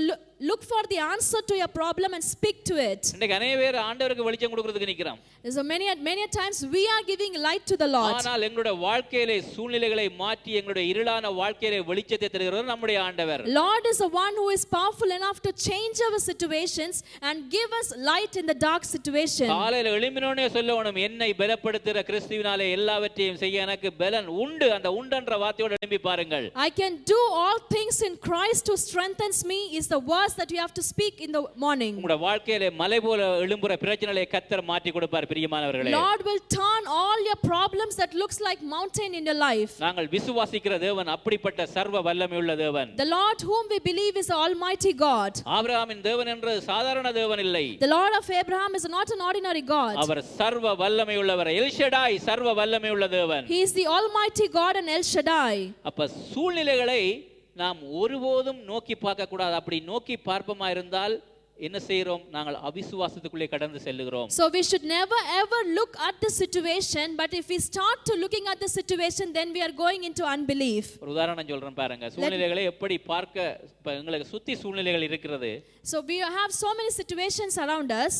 look for the answer to your problem and speak to it. இன்னைக்கு அநேக பேர் ஆண்டவருக்கு வெளிச்சம் கொடுக்கிறதுக்கு நிக்கிறோம். So many times we are giving light to the Lord. ஆனால் எங்களுடைய வாழ்க்கையிலே சூழ்நிலைகளை மாற்றி எங்களுடைய இருளான வாழ்க்கையிலே வெளிச்சத்தை தருகிறவர் நம்முடைய ஆண்டவர். Lord is the one who is powerful enough to change our situations and give us light in the dark situation. காலையில எழும்பினோனே சொல்லணும், என்னை பலப்படுத்துகிற கிறிஸ்துவினாலே எல்லாவற்றையும் செய்ய எனக்கு பலன் உண்டு. அந்த உண்டன்ற வார்த்தையோடு எழும்பி பாருங்கள். I can do all things in Christ who strengthens me is the words that you have to speak in the morning. உங்களுடைய வாழ்க்கையிலே மலை போல எழும்புற பிரச்சனைகளை கர்த்தர் மாற்றி கொடுப்பார் பிரியமானவர்களே. Lord will turn all your problems that looks like mountain in your life. நாங்கள் விசுவாசிக்கிற தேவன் அப்படிப்பட்ட சர்வ வல்லமையுள்ள தேவன். The Lord whom we believe is the Almighty God. ஆபிரகாமின் தேவன் என்று சாதாரண தேவன் இல்லை. The Lord of Abraham is not an ordinary God. அவர் சர்வ வல்லமையுள்ளவர். எல் ஷடாய் சர்வ வல்லமையுள்ள தேவன். He is the Almighty God and El Shaddai. அப்ப சூழ்நிலைகளை நாம் ஒருபோதும் நோக்கி பார்க்க கூடாது. அப்படி நோக்கி பார்ப்போமா இருந்தால் என்ன செய்றோம்? நாங்கள் அவிசுவாசத்துக்குள்ளே கடந்து செல்லுகிறோம். So we should never ever look at the situation, but if we start to looking at the situation, then we are going into unbelief. ஒரு உதாரணம் சொல்றேன் பாருங்க. சூழ்நிலைகளை எப்படி பார்க்க எங்களுக்கு சுத்தி சூழ்நிலைகள் இருக்கிறது. So we have so many situations around us.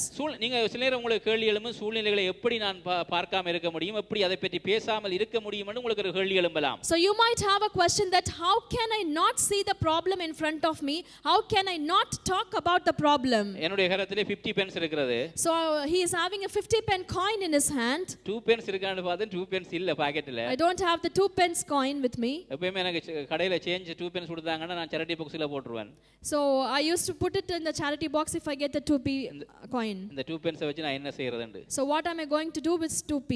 நீங்க சில நேரம் உங்களுக்கு கேள்வி எழும்பும், சூழ்நிலைகளை எப்படி நான் பார்க்காம இருக்க முடியும், எப்படி அதை பற்றி பேசாமல் இருக்க முடியும்னு உங்களுக்கு ஒரு கேள்வி எழும்பலாம். So you might have a question that how can I not see the problem in front of me? How can I not talk about the problem? என்னுடைய கரத்திலே 50 pence இருக்கிறது. So he is having a 50 pence coin in his hand. 2 pence இருக்கான்னு பார்த்தா 2 pence இல்ல பாக்கெட்ல. I don't have the 2 pence coin with me. எப்பவுமே எனக்கு கடையில சேஞ்ச் 2 pence கொடுத்தாங்கன்னா நான் charity boxல போட்டுருவேன். So I used to put it in the charity box if I get the 2p coin. இந்த 2 pence வச்சு நான் என்ன செய்யறதுன்னு. So what am I going to do with 2p?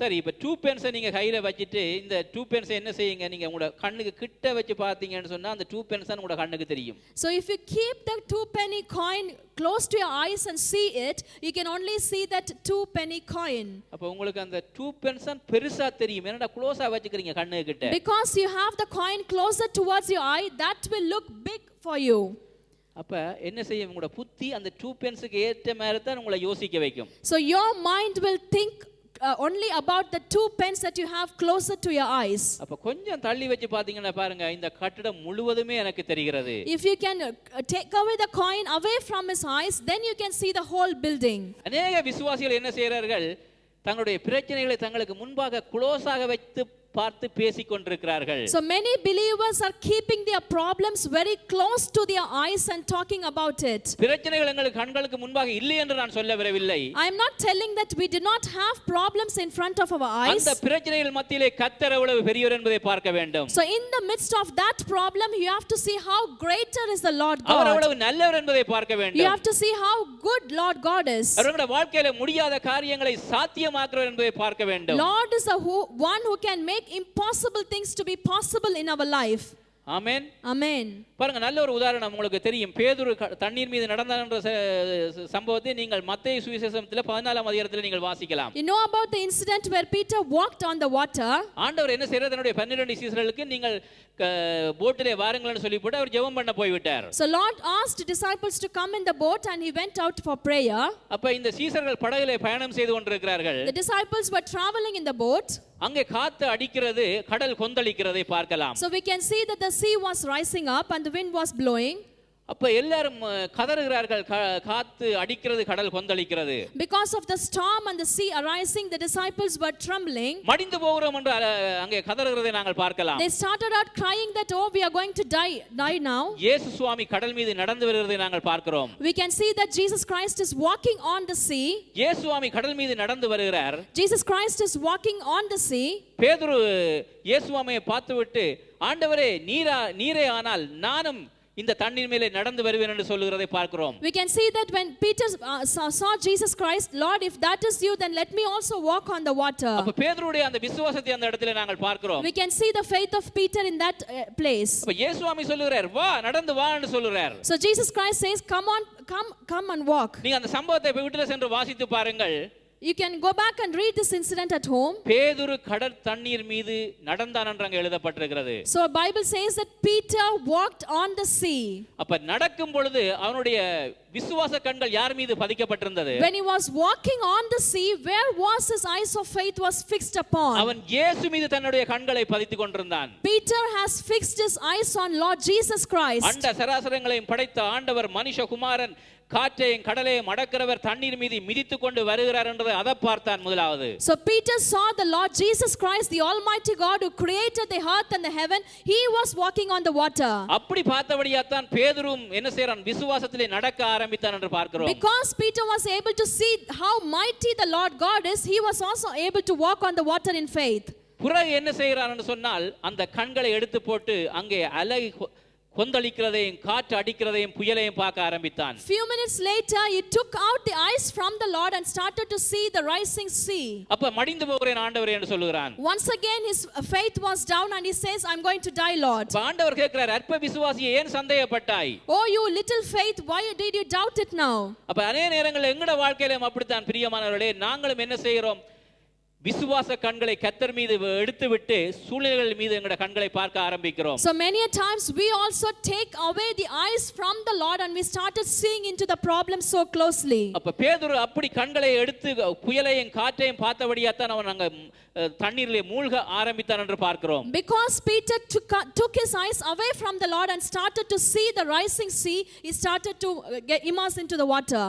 சரி, இப்ப 2 pence நீங்க கையில வச்சிட்டு இந்த 2 pence என்ன செய்யுங்க, நீங்க உங்க கண்ணுக்கு கிட்ட வச்சு பாத்தீங்கன்னு சொன்னா அந்த 2 pence உங்க கண்ணுக்கு தெரியும். So if you keep the 2 penny coin close to your eyes and see it, you can only see that 2 penny coin. அப்ப உங்களுக்கு அந்த 2 pence பெருசா தெரியும். என்னடா க்ளோஸா வச்சுக்கிறீங்க கண்ணுக்கு கிட்ட. Because you have the coin closer towards your eye, that will look big for you. அப்ப என்ன செய்யும்? உங்களோட புத்தி அந்த 2 penceக்கு ஏற்ற மாதிரி தான் உங்களை யோசிக்க வைக்கும். So your mind will think only about the 2 pence that you have closer to your eyes. அப்ப கொஞ்சம் தள்ளி வச்சு பாத்தீங்கன்னா பாருங்க, இந்த கட்டடம் முழுவதுமே எனக்கு தெரிகிறது. If you can take away the coin away from his eyes, then you can see the whole building. அநேக விசுவாசிகள் என்ன செய்றார்கள்? தங்களுடைய பிரச்சனைகளை தங்களுக்கு முன்பாக க்ளோஸாக வைத்து பார்த்து பேசிக் கொண்டிருக்கிறார்கள். So many believers are keeping their problems very close to their eyes and talking about it. பிரச்சனைகள் எங்கள் கண்களுக்கு முன்பாக இல்லை என்று நான் சொல்ல வரவில்லை. I am not telling that we do not have problems in front of our eyes. அந்த பிரச்சனைகள் மத்தியிலே கர்த்தர் எவ்வளவு பெரியவர் என்பதை பார்க்க வேண்டும். So in the midst of that problem, you have to see how greater is the Lord God. அவர் எவ்வளவு நல்லவர் என்பதை பார்க்க வேண்டும். You have to see how good Lord God is. அவருடைய வாழ்க்கையில முடியாத காரியங்களை சாத்தியமாக்குறவர் என்பதை பார்க்க வேண்டும். Lord is one who can make impossible things to be possible in our life. Amen. Amen. பாருங்க, நல்ல ஒரு உதாரணம் உங்களுக்கு தெரியும். பேதுரு தண்ணீர் மீது நடந்தார் என்ற சம்பவத்தை நீங்கள் மத்தேயு சுவிசேஷத்துல 14ஆம் அதிகாரத்தில் நீங்கள் வாசிக்கலாம். You know about the incident where Peter walked on the water. ஆண்டவர் என்ன செய்யறார்? தன்னுடைய 12 சீஷர்களுக்கு நீங்கள் போட்டிலே வாருங்கள்னு சொல்லி போட்டு அவர் ஜெபம் பண்ண போய் விட்டார். So Lord asked disciples to come in the boat and he went out for prayer. அப்ப இந்த சீஷர்கள் படகிலே பயணம் செய்து கொண்டிருக்கிறார்கள். The disciples were traveling in the boat. அங்கே காத்து அடிக்கிறது, கடல் கொந்தளிக்கிறதை பார்க்கலாம். So we can see that the sea was rising up and the wind was blowing. அப்ப எல்லாரும் கதறுகிறார்கள், காத்து அடிக்கிறது, கடல் கொந்தளிக்கிறது. Because of the storm and the sea arising, the disciples were trembling. மடிந்து போகிறோம் என்று அங்கே கதறுகிறதை நாங்கள் பார்க்கலாம். They started out crying that, oh, we are going to die now. இயேசு சுவாமி கடல் மீது நடந்து வருகிறதை நாங்கள் பார்க்கிறோம். We can see that Jesus Christ is walking on the sea. இயேசு சுவாமி கடல் மீது நடந்து வருகிறார். Jesus Christ is walking on the sea. பேதுரு இயேசு சுவாமியை பார்த்துவிட்டு, ஆண்டவரே நீரே ஆனால் நானும் இந்த தண்ணீர் மேலே நடந்து வருவேன் என்று சொல்லுகிறதை பார்க்கிறோம். We can see that when Peter saw Jesus Christ, Lord, if that is you, then let me also walk on the water. அப்ப பேதுருடைய அந்த விசுவாசத்தை அந்த இடத்திலே நாங்கள் பார்க்கிறோம். We can see the faith of Peter in that place. அப்ப இயேசு சுவாமி சொல்லுகிறார், வா நடந்து வா என்று சொல்லுகிறார். So Jesus Christ says, come and walk. நீங்க அந்த சம்பவத்தை வீட்டிலே சென்று வாசித்து பாருங்கள். You can go back and read this incident at home. பேதுரு கடல் தண்ணீர் மீது நடந்தான் என்று அங்கே எழுதப்பட்டிருக்கிறது. So Bible says that Peter walked on the sea. அப்ப நடக்கும் பொழுது அவனுடைய விசுவாச கண்கள் யார் மீது பதிக்கப்பட்டிருந்தது? When he was walking on the sea, where was his eyes of faith was fixed upon? அவன் இயேசு மீது தன்னுடைய கண்களை பதித்துக் கொண்டிருந்தான். Peter has fixed his eyes on Lord Jesus Christ. அண்ட சராசரங்களையும் படைத்த ஆண்டவர் மனுஷகுமாரன் காற்றையும் கடலையும் அடக்கிறவர் தண்ணீர் மீது மிதித்துக் கொண்டு வருகிறார் என்றதை அதை பார்த்தான் முதலாவது. So Peter saw the Lord Jesus Christ, the Almighty God who created the earth and the heaven. He was walking on the water. அப்படி பார்த்தபடியாத்தான் பேதுரும் என்ன செய்றான்? விசுவாசத்திலே நடக்க ஆரம்பித்தான் என்று பார்க்கிறோம். Because Peter was able to see how mighty the Lord God is, he was also able to walk on the water in faith. பிறகு என்ன செய்கிறான் என்று சொன்னால், அந்த கண்களை எடுத்து போட்டு அங்கே அலை கொந்தளிக்கிறதையும் காற்று அடிக்கிறதையும் புயலையும் பார்க்க ஆரம்பித்தான். Few minutes later he took out the eyes from the Lord and started to see the rising sea. அப்ப மடிந்து போகிறேன் ஆண்டவரே என்று சொல்லுகிறான். Once again his faith was down and he says, I'm going to die, Lord. ஆண்டவர் கேட்கிறார், அற்ப விசுவாசியே ஏன் சந்தேகப்பட்டாய்? Oh you little faith, why did you doubt it now? அப்ப அநேக நேரங்களில் எங்கட வாழ்க்கையிலும் அப்படித்தான் பிரியமானவர்களே, நாங்களும் என்ன செய்கிறோம்? விசுவாச கண்களை கர்த்தர் மீது எடுத்துவிட்டு சூழ்நிலைகள் மீது எங்கட கண்களை பார்க்க ஆரம்பிக்கிறோம். So many a times we also take away the eyes from the Lord and we started seeing into the problem so closely. அப்ப பேதுரு அப்படி கண்களை எடுத்து புயலையும் காற்றையும் பார்த்தபடியாத்தான் அவன் அங்க தண்ணீரிலே மூழ்க ஆரம்பித்தான் என்று பார்க்கிறோம். Because Peter took his eyes away from the Lord and started to see the rising sea, he started to get immersed into the water.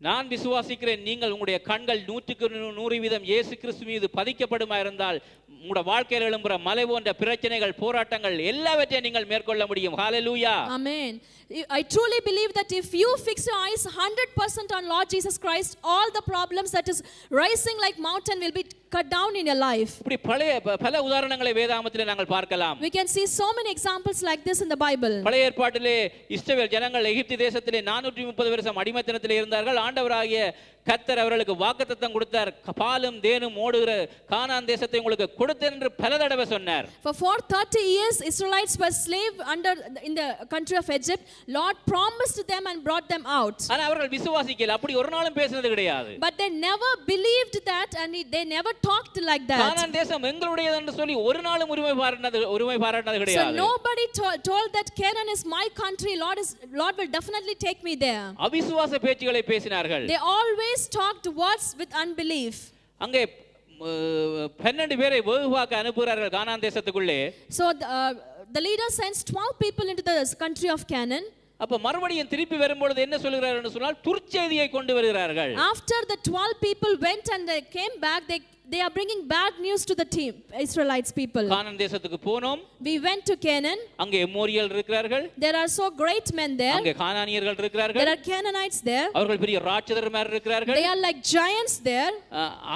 நான் விசுவாசிக்கிறேன், நீங்கள் உங்களுடைய கண்கள் 100% இயேசு கிறிஸ்து மீது பதிக்கப்படுமா இருந்தால் உங்களுடைய வாழ்க்கையில் எழும்புற மலை போன்ற பிரச்சனைகள், போராட்டங்கள் எல்லாவற்றையும் நீங்கள் மேற்கொள்ள முடியும். ஹalleluya. Amen. I truly believe that if you fix your eyes 100% on Lord Jesus Christ, all the problems that is rising like mountain will be cut down in your life. இப்படி பல உதாரணங்களை வேதாகமத்திலே நாங்கள் பார்க்கலாம். We can see so many examples like this in the Bible. பழைய ஏற்பாட்டிலே இஸ்ரவேல் ஜனங்கள் எகிப்து தேசத்திலே 430 வருஷம் அடிமைத்தனத்திலே இருந்தார்கள். ஆண்டவராகிய கர்த்தர் அவர்களுக்கு வாக்குத்தத்தம் கொடுத்தார், பாலும் தேனும் ஓடுகிற கானான் தேசத்தை உங்களுக்கு கொடுத்தேன் என்று பல தடவை சொன்னார். For 430 years Israelites were slave in the country of Egypt. Lord promised them and brought them out. ஆனா அவர்கள் விசுவாசிக்கல, அப்படி ஒரு நாளும் பேசினது கிடையாது. But they never believed that and they never talked like that. கானான் தேசம் எங்களுடையது என்று சொல்லி ஒரு நாளும் உரிமை பாராட்டினது கிடையாது. So nobody told that Canaan is my country, Lord will definitely take me there. அவிசுவாச பேச்சுகளை பேசினார்கள். They always talked words with unbelief. அங்கே 12 பேரை வேகுவாக்க அனுப்புகிறார்கள் கானான் தேசத்துக்குள்ளே. So the leader sends 12 people into the country of Canaan. அப்ப மறுபடியும் திருப்பி வரும்பொழுது என்ன சொல்கிறார்கள் என்று சொன்னால் துர்ச்செய்தியை கொண்டு வருகிறார்கள். After the 12 people went and they came back, they are bringing bad news to the team, Israelites people. கானான் தேசத்துக்கு போனோம். We went to Canaan. அங்கே எமோரியல் இருக்கிறார்கள். There are so great men there. அங்கே கானானியர்கள் இருக்கிறார்கள். There are Canaanites there. அவர்கள் பெரிய ராட்சதர் மாதிரி இருக்கிறார்கள். They are like giants there.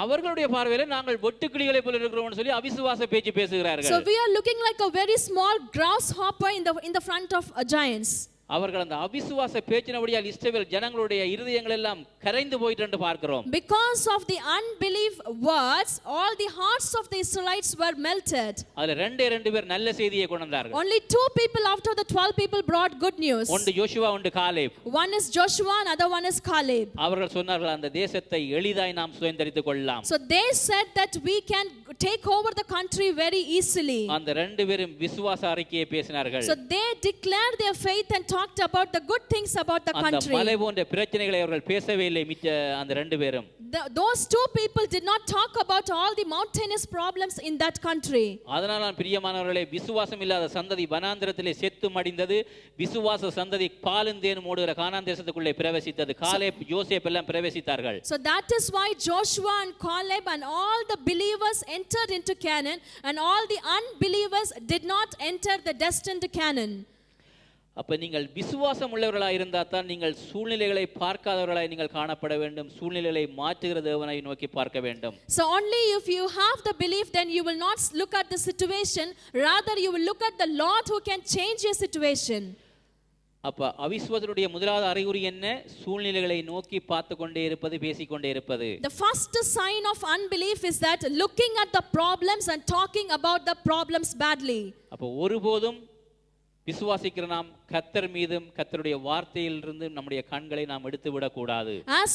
அவர்களுடைய பார்வையில நாங்கள் வெட்டுக்கிளிகளை போல இருக்கிறோம்னு சொல்லி அவிசுவாச பேச்சு பேசுகிறார்கள். So we are looking like a very small grasshopper in the front of giants. அவர்கள் அந்த அவிசுவாச பேச்சினபடியால் இஸ்ரவேல் ஜனங்களுடைய இருதயங்கள் எல்லாம் கரைந்து போயிட்டு என்று பார்க்கிறோம். Because of the unbelief words, all the hearts of the Israelites were melted. அதுல ரெண்டு பேர் நல்ல செய்தியை கொண்டு வந்தார்கள். Only 2 people out of the 12 people brought good news. ஒன்று யோசுவா, ஒன்று Caleb. One is Joshua, another one is Caleb. அவர்கள் சொன்னார்கள் அந்த தேசத்தை எளிதாய் நாம் சுதந்தரித்துக் கொள்ளலாம். So they said that we can take over the country very easily. அந்த ரெண்டு பேரும் விசுவாச அறிக்கையை பேசினார்கள். So they declared their faith and talked about the good things about the அந்த country. மலை போன்ற பிரச்சனைகளை அவர்கள் பேசவே இல்லை மிச்ச அந்த ரெண்டு பேரும். Those 2 people did not talk about all the mountainous problems in that country. அதனால நான் பிரியமானவர்களே, விசுவாசம் இல்லாத சந்ததி வனாந்திரத்திலே செத்து மடிந்தது. விசுவாச சந்ததி பாலும் தேனும் ஓடுகிற கானான் தேசத்துக்குள்ளே பிரவேசித்தது. காலேப், யோசேப் எல்லாம் பிரவேசித்தார்கள். So that is why Joshua and Caleb and all the believers entered into Canaan, and all the unbelievers did not enter the destined Canaan. அப்ப நீங்கள் விசுவாசம் உள்ளவர்களாய் இருந்தால் தான் நீங்கள் சூழ்நிலைகளை பார்க்காதவர்களாய் நீங்கள் காணப்பட வேண்டும். சூழ்நிலைகளை மாற்றுகிற தேவனை நோக்கி பார்க்க வேண்டும். So only if you have the belief, then you will not look at the situation, rather you will look at the Lord who can change your situation. அப்ப அவிசுவாசத்துடைய முதலாவது அறிகுறி என்ன? சூழ்நிலைகளை நோக்கி பார்த்து கொண்டே இருப்பது, பேசிக்கொண்டே இருப்பது. The first sign of unbelief is that looking at the problems and talking about the problems badly. அப்ப ஒருபோதும் விசுவாசிக்கிற நாம் கர்த்தர் மீதும் கர்த்தருடைய வார்த்தையிலிருந்து நம்முடைய கண்களை நாம் எடுத்து விடக்கூடாது. As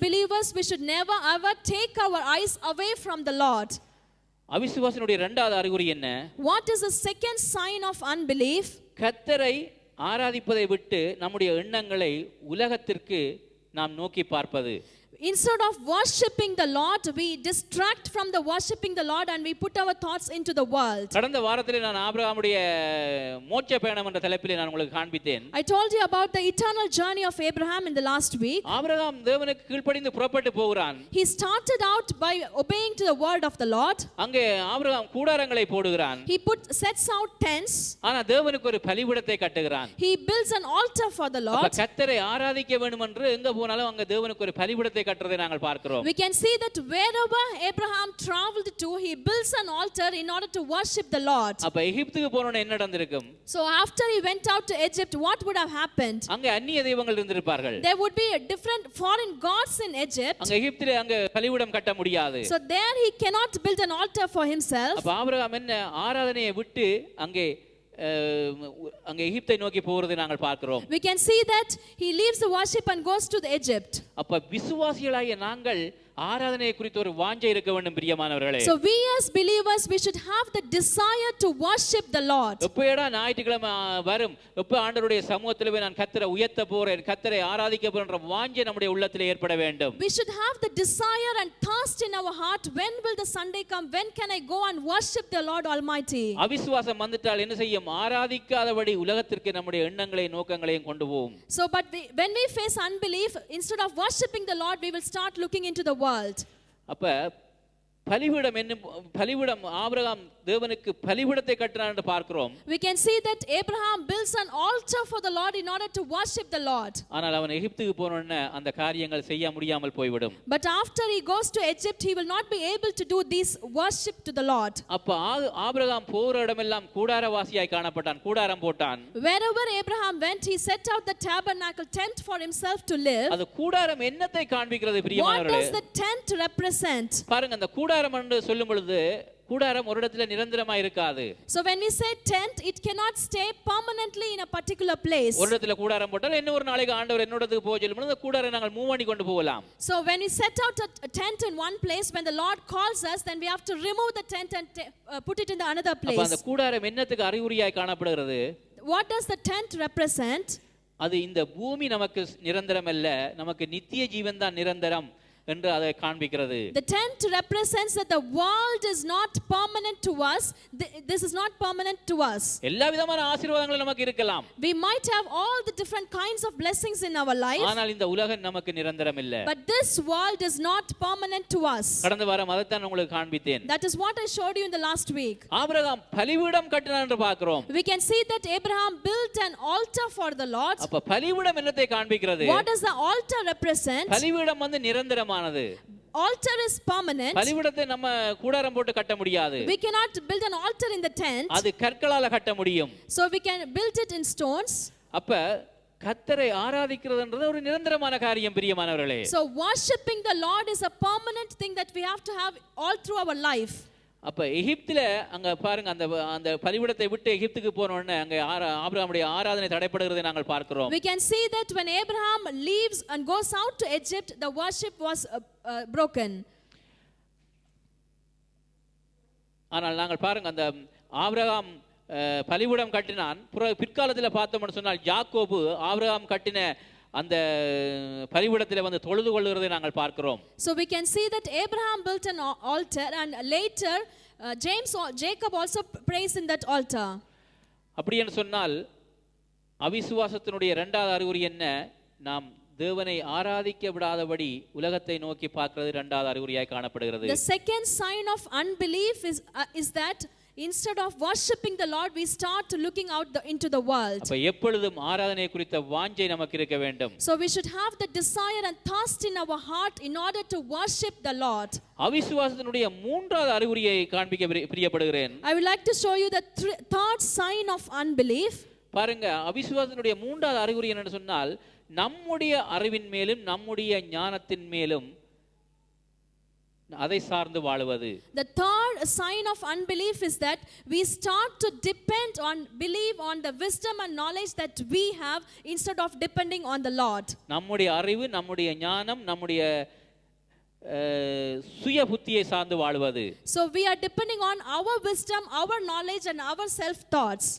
believers, we should never ever take our eyes away from the Lord. அவிசுவாசனுடைய இரண்டாவது அறிகுறி என்ன? What is the second sign of unbelief? கர்த்தரை ஆராதிப்பதை விட்டு நம்முடைய எண்ணங்களை உலகத்திற்கு நாம் நோக்கி பார்ப்பது. Instead of worshipping the Lord, we distract from the worshipping the Lord and we put our thoughts into the world. கடந்த வாரத்திலே நான் ஆபிரகாமுடைய மோட்ச பயணம் என்ற தலைப்பிலே நான் உங்களுக்கு காண்பித்தேன். I told you about the eternal journey of Abraham in the last week. Abraham தேவனுக்கு கீழ்ப்படிந்து புறப்பட்டு போகிறான். He started out by obeying to the word of the Lord. அங்கே ஆபிரகாம் கூடாரங்களை போடுகிறான். He sets out tents. ஆனா தேவனுக்கு ஒரு பலிபீடத்தை கட்டுகிறான். He builds an altar for the Lord. அப்ப கர்த்தரை ஆராதிக்க வேண்டும் என்று எங்க போனாலும் அங்க தேவனுக்கு ஒரு பலிபீடத்தை கட்டுறதை நாங்கள் பார்க்கிறோம். We can see that wherever Abraham traveled to, he builds an altar in order to worship the Lord. அப்ப எகிப்துக்கு போனோனே என்ன நடந்திருக்கும்? So after he went out to Egypt, what would have happened? அங்க அந்நிய தெய்வங்கள் இருந்திருப்பார்கள். There would be different foreign gods in Egypt. அங்க எகிப்திலே அங்க பலிபீடம் கட்ட முடியாது. So there he cannot build an altar for himself. அப்ப ஆபிரகாம் என்ன ஆராதனையை விட்டு அங்கே எகிப்தை நோக்கி போறதை நாங்கள் பார்க்கிறோம். We can see that he leaves the worship and goes to the Egypt. அப்ப விசுவாசிகளாகிய நாங்கள் ஆராதனையை குறித்து ஒரு வாஞ்சை இருக்க வேண்டும் பிரியமானவர்களே. So we as believers, we should have the desire to worship the Lord. எப்படா ஞாயிற்றுக்கிழமை வரும், எப்ப ஆண்டவருடைய சமூகத்திலே நான் கர்த்தரை உயர்த்த போறேன், கர்த்தரை ஆராதிக்க போறேன்ற வாஞ்சை நம்முடைய உள்ளத்திலே ஏற்பட வேண்டும். We should have the desire and thirst in our heart. When will the Sunday come? When can I go and worship the Lord Almighty? அவிசுவாசம் வந்துட்டால் என்ன செய்யும்? ஆராதிக்காதபடி உலகத்திற்கு நம்முடைய எண்ணங்களையும் நோக்கங்களையும் கொண்டு போகும். So when we face unbelief, instead of worshiping the Lord, we will start looking into the world. அப்ப பலிபீடம் ஆபிரகாம் தேவனுக்கு பலிபீடத்தை கட்டினான் என்று பார்க்கிறோம். We can see that Abraham builds an altar for the Lord in order to worship the Lord. ஆனால் அவன் எகிப்துக்கு போனோனே அந்த காரியங்கள் செய்ய முடியாமல் போய்விடும். But after he goes to Egypt, he will not be able to do this worship to the Lord. அப்ப ஆபிரகாம் போற இடமெல்லாம் கூடாரவாசியாய் காணப்பட்டான், கூடாரம் போட்டான். Wherever Abraham went, he set out the tabernacle tent for himself to live. அது கூடாரம் என்னத்தை காண்பிக்கிறது பிரியமானவர்களே? What does the tent represent? பாருங்க, அந்த கூடாரம் என்று சொல்லும் பொழுது கூடாரம் ஒரு இடத்துல நிரந்தரமா இருக்காது. So when we say tent, it cannot stay permanently in a particular place. ஒரு இடத்துல கூடாரம் போட்டால் என்ன ஒரு நாளைக்கு ஆண்டவர் என்னோடதுக்கு போக சொல்லும் பொழுது கூடாரம் நாங்கள் மூவ் பண்ணி கொண்டு போகலாம். So when we set out a tent in one place, when the Lord calls us, then we have to remove the tent and put it in the another place. அப்ப அந்த கூடாரம் என்னத்துக்கு அறிகுறியாய் காணப்படுகிறது? What does the tent represent? அது இந்த பூமி நமக்கு நிரந்தரம் அல்ல, நமக்கு நித்திய ஜீவன் தான் நிரந்தரம் என்று அதை காண்பிக்கிறது. The tent represents that the world is not permanent to us. This is not permanent to us. எல்லா விதமான ஆசீர்வாதங்களும் நமக்கு இருக்கலாம். We might have all the different kinds of blessings in our life. ஆனால் இந்த உலகம் நமக்கு நிரந்தரம் இல்ல. But this world is not permanent to us. கடந்த வாரம் அதை தான் உங்களுக்கு காண்பித்தேன். That is what I showed you in the last week. Abraham பலிபீடம் கட்டினான் என்று பார்க்கிறோம். We can see that Abraham built an altar for the Lord. அப்ப பலிபீடம் என்னத்தை காண்பிக்கிறது? What does the altar represent? பலிபீடம் நிரந்தரம். Altar is permanent. பலிபீடத்தை நம்ம கூடாரம் போட்டு கட்ட முடியாது. We cannot build an altar in the tent. அது கற்களால கட்ட முடியும். So we can build it in stones. அப்ப கர்த்தரை ஆராதிக்கிறதுன்றது ஒரு நிரந்தரமான காரியம் பிரியமானவர்களே. So worshipping the Lord is a permanent thing that we have to have all through our life. அப்ப எகிப்தில அங்க பாருங்க அந்த பலிபீடத்தை விட்டு எகிப்துக்கு போன உடனே அங்க ஆபிரகாமுடைய ஆராதனை தடைப்படுகிறதை நாங்கள் பார்க்கிறோம். We can see that when Abraham leaves and goes out to Egypt, the worship was broken. ஆனால் நாங்கள் பாருங்க அந்த ஆபிரகாம் பலிபீடம் கட்டினான். பிற்காலத்தில் பார்த்தோம்னு சொன்னால் யாக்கோபு ஆபிரகாம் கட்டின அந்த பலிபீடத்தில் வந்து தொழுது கொள்கிறதை நாங்கள் பார்க்கிறோம். So we can see that Abraham built an altar and later Jacob also prays in that altar. அப்படி என்று சொன்னால் அவிசுவாசத்தினுடைய இரண்டாவது அறிகுறி என்ன? நாம் தேவனை ஆராதிக்க விடாதபடி உலகத்தை நோக்கி பார்க்கிறது இரண்டாவது அறிகுறியாய் காணப்படுகிறது. The second sign of unbelief is that instead of worshiping the Lord, we start looking out into the world. அப்ப எப்பொழுதும் ஆராதனை குறித்த வாஞ்சை நமக்கு இருக்க வேண்டும். So we should have the desire and thirst in our heart in order to worship the Lord. அவிசுவாசத்தினுடைய மூன்றாவது அறிகுறியை காண்பிக்க பிரியப்படுகிறேன். I would like to show you the third sign of unbelief. பாருங்க, அவிசுவாசத்தினுடைய மூன்றாவது அறிகுறி என்னன்னு சொன்னால் நம்முடைய அறிவின் மேலும் நம்முடைய ஞானத்தின் மேலும் அதை சார்ந்து வாழுவது. The third sign of unbelief is that we start to depend on, believe on the wisdom and knowledge that we have instead of depending on the Lord. நம்முடைய அறிவு, நம்முடைய ஞானம், நம்முடைய சுய புத்தியை சார்ந்து வாழுவது. So we are depending on our wisdom, our knowledge and our self thoughts.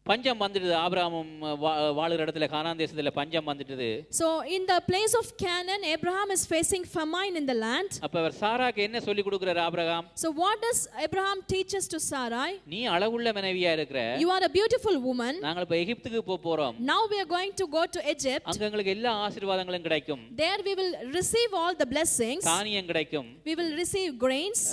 பஞ்சம் வந்துடுது. ஆபிரகாம் வாழுற இடத்துல கானான் தேசத்துல பஞ்சம் வந்துடுது. So in the place of Canaan, Abraham is facing famine in the land. அப்ப அவர் சாராக்கு என்ன சொல்லி கொடுக்கிறார் Abraham? So what does Abraham teaches to Sarai? நீ அழகுள்ள மனைவியா இருக்கிற. You are a beautiful woman. நாங்கள் இப்ப எகிப்துக்கு போறோம். Now we are going to go to Egypt. அங்க எங்களுக்கு எல்லா ஆசீர்வாதங்களும் கிடைக்கும். There we will receive all the blessings. தானியம் கிடைக்கும். We will receive grains.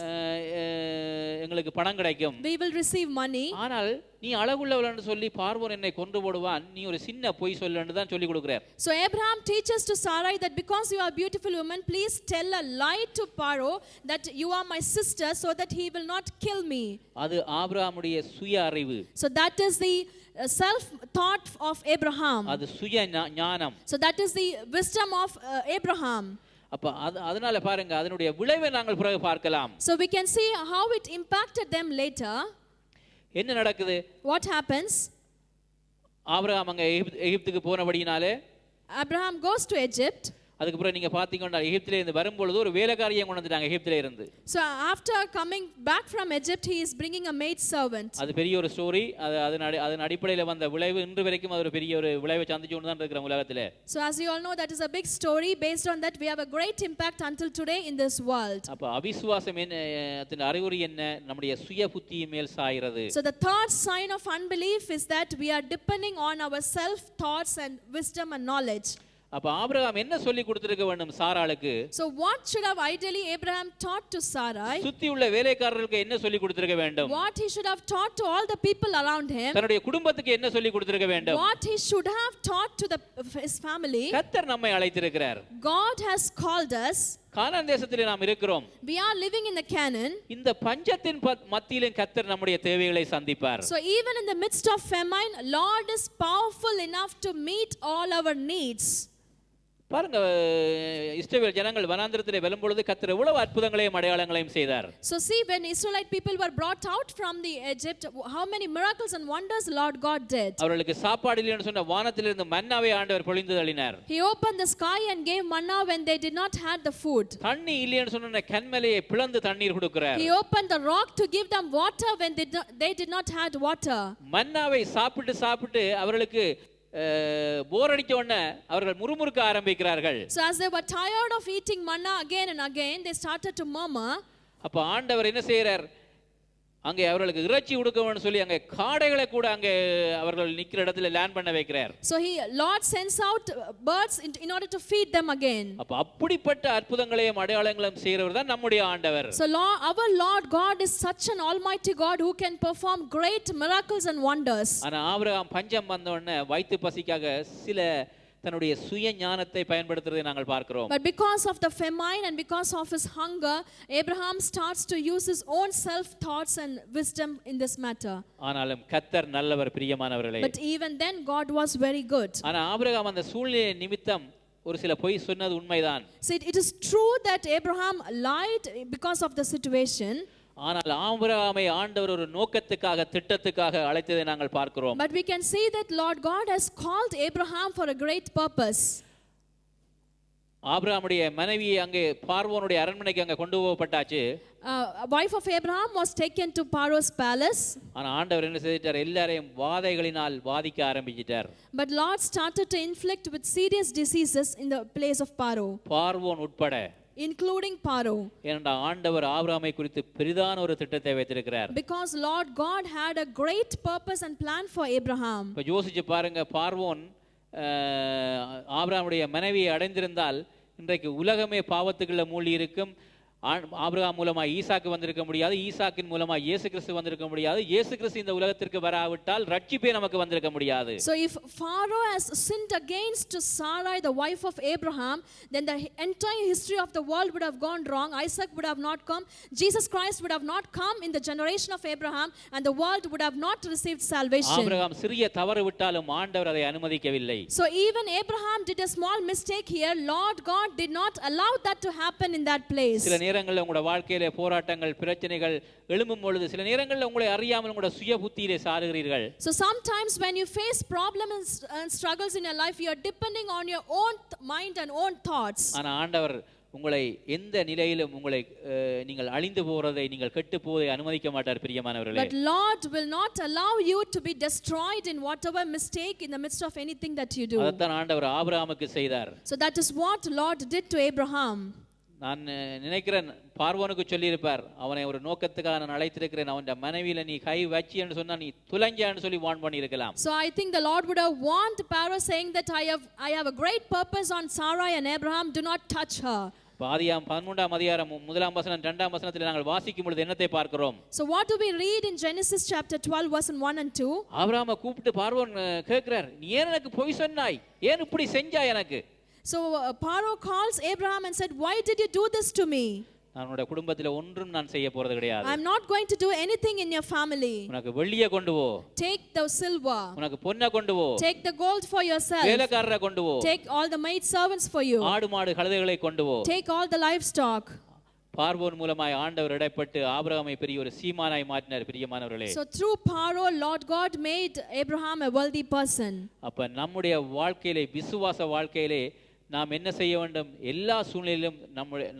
எங்களுக்கு பணம் கிடைக்கும். We will receive money. ஆனால் நீ அழகுள்ளவள் என்று சொல்லி பார்வோன் என்னை கொன்று போடுவான், நீ ஒரு சின்ன பொய் சொல்லு தான் சொல்லி கொடுக்கிறார். So Abraham teaches to Sarai that because you are a beautiful woman, please tell a lie to Pharaoh that you are my sister so that he will not kill me. அது ஆபிரகாமுடைய சுய அறிவு. So that is the self thought of Abraham. அது சுய ஞானம். So that is the wisdom of Abraham. அப்ப அதனால பாருங்க அதனுடைய விளைவை நாங்கள் பிறகு பார்க்கலாம். So we can see how it impacted them later. என்ன நடக்குது? What happens? ஆபிரகாம் அங்க எகிப்துக்கு போனபடியினாலே Abraham goes to Egypt. அதுக்கு அப்புறம் நீங்க பாத்தீங்கன்னா எகிப்திலே இருந்து வரும்பொழுது ஒரு வேலைக்காரியை கொண்டு வந்துட்டாங்க எகிப்திலே இருந்து. So after coming back from Egypt, he is bringing a maid servant. அது பெரிய ஒரு ஸ்டோரி. அதன் அடிப்படையில் வந்த விளைவு இன்று வரைக்கும் அது ஒரு பெரிய ஒரு விளைவை சந்திச்சு கொண்டு தான் இருக்கிற உலகத்திலே. So as you all know, that is a big story. Based on that, we have a great impact until today in this world. அப்ப அவிசுவாசம் அதன் அறிகுறி என்ன? நம்முடைய சுய புத்தி மேல் சாயிறது. So the third sign of unbelief is that we are depending on our self thoughts and wisdom and knowledge. அப்ப ஆபிரகாம் என்ன சொல்லி கொடுத்திருக்க வேண்டும் சாராளுக்கு? So what should have ideally Abraham taught to Sarai? சுத்தி உள்ள வேலைக்காரர்களுக்கு என்ன சொல்லி கொடுத்திருக்க வேண்டும்? What he should have taught to all the people around him? தன்னுடைய குடும்பத்துக்கு என்ன சொல்லி கொடுத்திருக்க வேண்டும்? What he should have taught to his family? கர்த்தர் நம்மை அழைத்திருக்கிறார். God has called us. கானான் தேசத்திலே நாம் இருக்கிறோம். We are living in the Canaan. இந்த பஞ்சத்தின் மத்தியிலும் கர்த்தர் நம்முடைய தேவைகளை சந்திப்பார். So even in the midst of famine, Lord is powerful enough to meet all our needs. பாருங்க, இஸ்ரவேல் ஜனங்கள் வனாந்திரத்திலே வரும்பொழுது கர்த்தர் எவ்வளவு அற்புதங்களையும் அடையாளங்களையும் செய்தார். So see, when Israelite people were brought out from the Egypt, how many miracles and wonders Lord God did. அவர்களுக்கு சாப்பாடு இல்லைன்னு சொன்ன வானத்திலிருந்து மன்னாவை ஆண்டவர் பொழிந்து தள்ளினார். He opened the sky and gave manna when they did not had the food. தண்ணி இல்லைன்னு சொன்ன கன்மலையை பிளந்து தண்ணீர் கொடுக்கிறார். He opened the rock to give them water when they did not had water. மன்னாவை சாப்பிட்டு அவர்களுக்கு போர் அடிச்ச உடனே அவர்கள் முறுமுறுக்க ஆரம்பிக்கிறார்கள். So as they were tired of eating manna again and again, they started to murmur. அப்ப ஆண்டவர் என்ன செய்யறார்? அங்கே அவர்களுக்கு இறைச்சி கொடுக்கணும்னு சொல்லி அங்கே காடைகளை கூட அங்கே அவர்கள் நிக்கிற இடத்துல லேண்ட் பண்ண வைக்கிறார். So Lord sends out birds in order to feed them again. அப்ப அப்படிப்பட்ட அற்புதங்களையும் அடையாளங்களையும் செய்கிறவர் தான் நம்முடைய ஆண்டவர். So our Lord God is such an almighty God who can perform great miracles and wonders. ஆனா ஆபிரகாம் பஞ்சம் வந்த உடனே வயிற்று பசிக்காக சில தன்னுடைய சுய ஞானத்தை பயன்படுத்துறதை நாங்கள் பார்க்கிறோம். But because of the famine and because of his hunger, Abraham starts to use his own self thoughts and wisdom in this matter. ஆனாலும் கர்த்தர் நல்லவர் பிரியமானவர்களே. But even then God was very good. ஆனா ஆபிரகாம் அந்த சூழ்நிலை நிமித்தம் ஒரு சில பொய் சொன்னது உண்மைதான். See, it is true that Abraham lied because of the situation. ஆனால் ஆபிரகாமை ஆண்டவர் ஒரு நோக்கத்துக்காக திட்டத்துக்காக அழைத்ததை நாங்கள் பார்க்கிறோம். But we can see that Lord God has called Abraham for a great purpose. ஆபிரகாமுடைய மனைவி அங்கே பார்வோனுடைய அரண்மனைக்கு அங்கே கொண்டு போகப்பட்டாச்சு. Wife of Abraham was taken to Pharaoh's palace. ஆனா ஆண்டவர் என்ன செய்தார்? எல்லாரையும் வாதைகளினால் வாதிக்க ஆரம்பிச்சிட்டார். But Lord started to inflict with serious diseases in the place of Pharaoh. பார்வோன் உட்பட including Pharaoh. ஏனென்றா ஆண்டவர் ஆபிரகாமை குறித்து பெரிதான ஒரு திட்டத்தை வைத்திருக்கிறார். Because Lord God had a great purpose and plan for Abraham. இப்ப யோசிச்சு பாருங்க, பார்வோன் ஆபிரகாமுடைய மனைவியை அடைந்திருந்தால் இன்றைக்கு உலகமே பாவத்துக்குள்ள மூழ்கி இருக்கும். ஆபிரகாம் மூலமா ஈசாக்கு வந்திருக்க முடியாது, ஈசாக்கின் மூலமா இயேசு கிறிஸ்து வந்திருக்க முடியாது, இயேசு கிறிஸ்து இந்த உலகத்திற்கு வராவிட்டால் ரட்சிப்பே நமக்கு வந்திருக்க முடியாது. So if Pharaoh has sinned against Sarai, the wife of Abraham, then the entire history of the world would have gone wrong. Isaac would have not come, Jesus Christ would have not come in the generation of Abraham, and the world would have not received salvation. Abraham சிறிய தவறு விட்டாலும் ஆண்டவர் அதை அனுமதிக்கவில்லை. So even Abraham did a small mistake here. Lord God did not allow that to happen in that place. சில நேரங்களில் உங்களோட வாழ்க்கையிலே போராட்டங்கள் பிரச்சனைகள் எழும்பும் பொழுது சில நேரங்களில் உங்களை அறியாமல் உங்களோட சுய புத்தியிலே சாருகிறீர்கள். So sometimes when you face problems and struggles in your life, you are depending on your own mind and own thoughts. ஆனா ஆண்டவர் உங்களை எந்த நிலையிலும் உங்களை நீங்கள் அழிந்து போறதை நீங்கள் கெட்டு போவதை அனுமதிக்க மாட்டார் பிரியமானவர்களே. But Lord will not allow you to be destroyed in whatever mistake in the midst of anything that you do. அதைத்தான் ஆண்டவர் ஆபிரகாமுக்கு செய்தார். So that is what Lord did to Abraham. நான் நினைக்கிறேன் பார்வோனுக்கு சொல்லியிருப்பார், அவனை ஒரு நோக்கத்துக்காக நான் அழைத்திருக்கிறேன், அவன் மனைவியில நீ கை வச்சி என்று சொன்னா நீ துலஞ்சான்னு சொல்லி வார்ன் பண்ணி இருக்கலாம். So I think the Lord would have warned Pharaoh saying that I have a great purpose on Sarai and Abraham, do not touch her. ஆதியாகமம் 13ஆம் அதிகாரம் 1ஆம் வசனம் 2ஆம் வசனத்தில் நாங்கள் வாசிக்கும் பொழுது என்னத்தை பார்க்கிறோம்? So what do we read in Genesis chapter 12 verse 1 and 2? ஆபிரகாமை கூப்பிட்டு பார்வோன் கேட்கிறார், நீ ஏன் எனக்கு பொய் சொன்னாய், ஏன் இப்படி செஞ்சாய் எனக்கு? So Pharaoh calls Abraham and said, why did you do this to me? என்னோட குடும்பத்திலே ஒன்றும் நான் செய்ய போறது கிடையாது. I am not going to do anything in your family. உனக்கு வெள்ளியை கொண்டு போ, take the silver, உனக்கு பொன்னை கொண்டு போ, take the gold for yourself, வேலைக்காரரை கொண்டு போ, take all the maid servants for you, ஆடு மாடு கழுதைகளை கொண்டு போ, take all the livestock. பார்வோன் மூலமாய் ஆண்டவர் இடைப்பட்டு ஆபிரகாமை பெரிய ஒரு சீமானாய் மாற்றினார் பிரியமானவர்களே. So through Pharaoh, Lord God made Abraham a wealthy person. அப்ப நம்முடைய வாழ்க்கையிலே விசுவாச வாழ்க்கையிலே நாம் என்ன செய்ய வேண்டும்? எல்லா சூழ்நிலையிலும்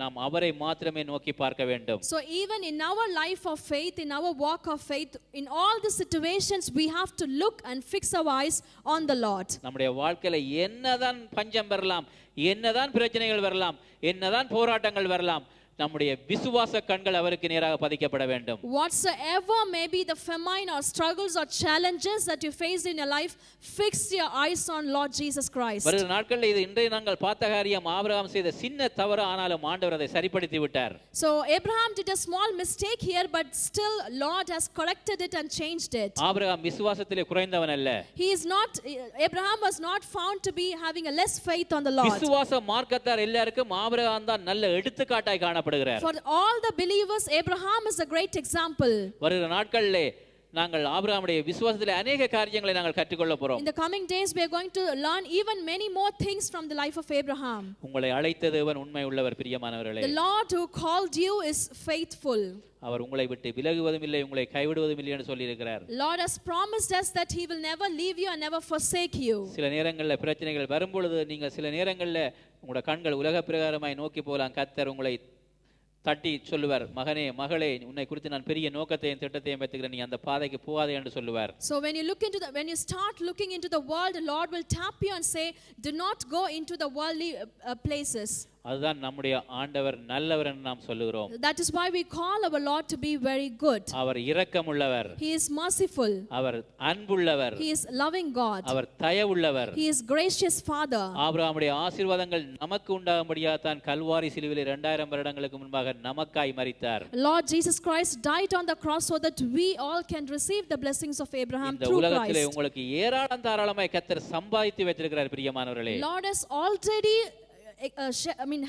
நாம் அவரை மாத்திரமே நோக்கி பார்க்க வேண்டும். So even in our life of faith, in our walk of faith, in all the situations we have to look and fix our eyes on the Lord. நம்முடைய வாழ்க்கையில என்னதான் பஞ்சம் வரலாம், என்னதான் பிரச்சனைகள் வரலாம், என்னதான் போராட்டங்கள் வரலாம், நம்முடைய விசுவாச கண்கள் அவருக்கு நேராக பதிக்கப்பட வேண்டும். Whatsoever may be the famine or struggles or challenges that you face in your life, fix your eyes on Lord Jesus Christ. வருகிற நாட்களில் இது இன்றைய நாங்கள் பார்த்த காரியம், ஆபிரகாம் செய்த சின்ன தவறு, ஆனாலும் ஆண்டவர் அதை சரிப்படுத்தி விட்டார். So Abraham did a small mistake here, but still Lord has corrected it and changed it. Abraham விசுவாசத்திலே குறைந்தவன் அல்ல. Abraham was not found to be having a less faith on the Lord. விசுவாச மார்க்கத்தார் எல்லாருக்கும் ஆபிரகாம் தான் நல்ல எடுத்துக்காட்டாய் காணப்படுகிறார். For all the believers, Abraham is a great example. வருகிற நாட்களிலே நாங்கள் ஆபிரகாமுடைய விசுவாசத்திலே अनेक காரியங்களை நாங்கள் கற்றுக்கொள்ள போறோம். In the coming days we are going to learn even many more things from the life of Abraham. உங்களை அழைத்த தேவன் உண்மை உள்ளவர் பிரியமானவர்களே. The Lord who called you is faithful. அவர் உங்களை விட்டு விலகுவதும் இல்லை, உங்களை கைவிடுவதும் இல்லை என்று சொல்லி இருக்கிறார். Lord has promised us that he will never leave you and never forsake you. சில நேரங்களில் பிரச்சனைகள் வரும் பொழுது நீங்கள் சில நேரங்களில் உங்களோட கண்கள் உலக பிரகாரமாய் நோக்கி போகலாம். கர்த்தர் உங்களை தட்டி சொல்லுவார், மகனே மகளே, உன்னை குறித்து நான் பெரிய நோக்கத்தையும் திட்டத்தையும் வைத்துக்கிறேன், நீ அந்த பாதைக்கு போகாதே என்று சொல்லுவார். So when you start looking into the world, the Lord will tap you and say, do not go into the worldly places. அதுதான் நம்முடைய ஆண்டவர் நல்லவர் என்று நாம் சொல்லுகிறோம். That is why we call our Lord to be very good. Our இரக்கமுள்ளவர், He is merciful, our அன்புள்ளவர், He is loving God, our தயவுள்ளவர். He is gracious Father. ஆபிரகாமுடைய ஆசீர்வாதங்கள் நமக்கு உண்டாகும்படியாக தான் கல்வாரி சிலுவையில் 2000 வருடங்களுக்கு முன்பாக நமக்காய் மரித்தார். Lord Jesus Christ died on the cross so that we all can receive the blessings of Abraham இந்த through உலகத்திலே Christ. உங்களுக்கு ஏராளம் தாராளமாய் கர்த்தர் சம்பாதித்து வைத்திருக்கிறார் பிரியமானவர்களே. Lord has already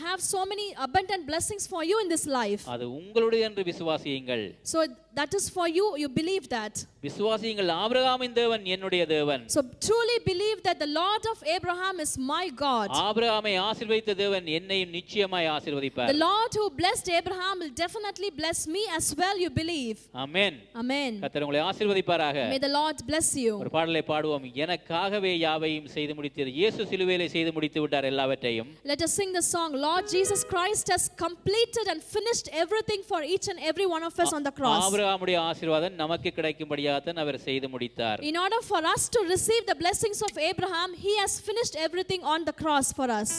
have so many abundant blessings for you in this life. அது உங்களுடைய என்று விசுவாசியுங்கள். So that is for you, you believe that. விசுவாசியுங்கள், ஆபிரகாமின் தேவன் என்னுடைய தேவன். So truly believe that the Lord of Abraham is my God. ஆபிரகாமை ஆசீர்வதித்த தேவன் என்னையும் நிச்சயமாய் ஆசீர்வதிப்பார். The Lord who blessed Abraham will definitely bless me as well, you believe. Amen. Amen. கர்த்தர் உங்களை ஆசீர்வதிப்பாராக. May the Lord bless you. ஒரு பாடலை பாடுவோம். எனக்காகவே யாவையும் செய்து முடித்தீர். இயேசு சிலுவையிலே செய்து முடித்து விட்டார் எல்லாவற்றையும். Let us sing the song, Lord Jesus Christ has completed and finished everything for each and every one of us on the cross. ஆபிரகாமுடைய ஆசீர்வாதம் நமக்கு கிடைக்கும்படியாக தான் அவர் செய்து முடித்தார். In order for us to receive the blessings of Abraham, he has finished everything on the cross for us.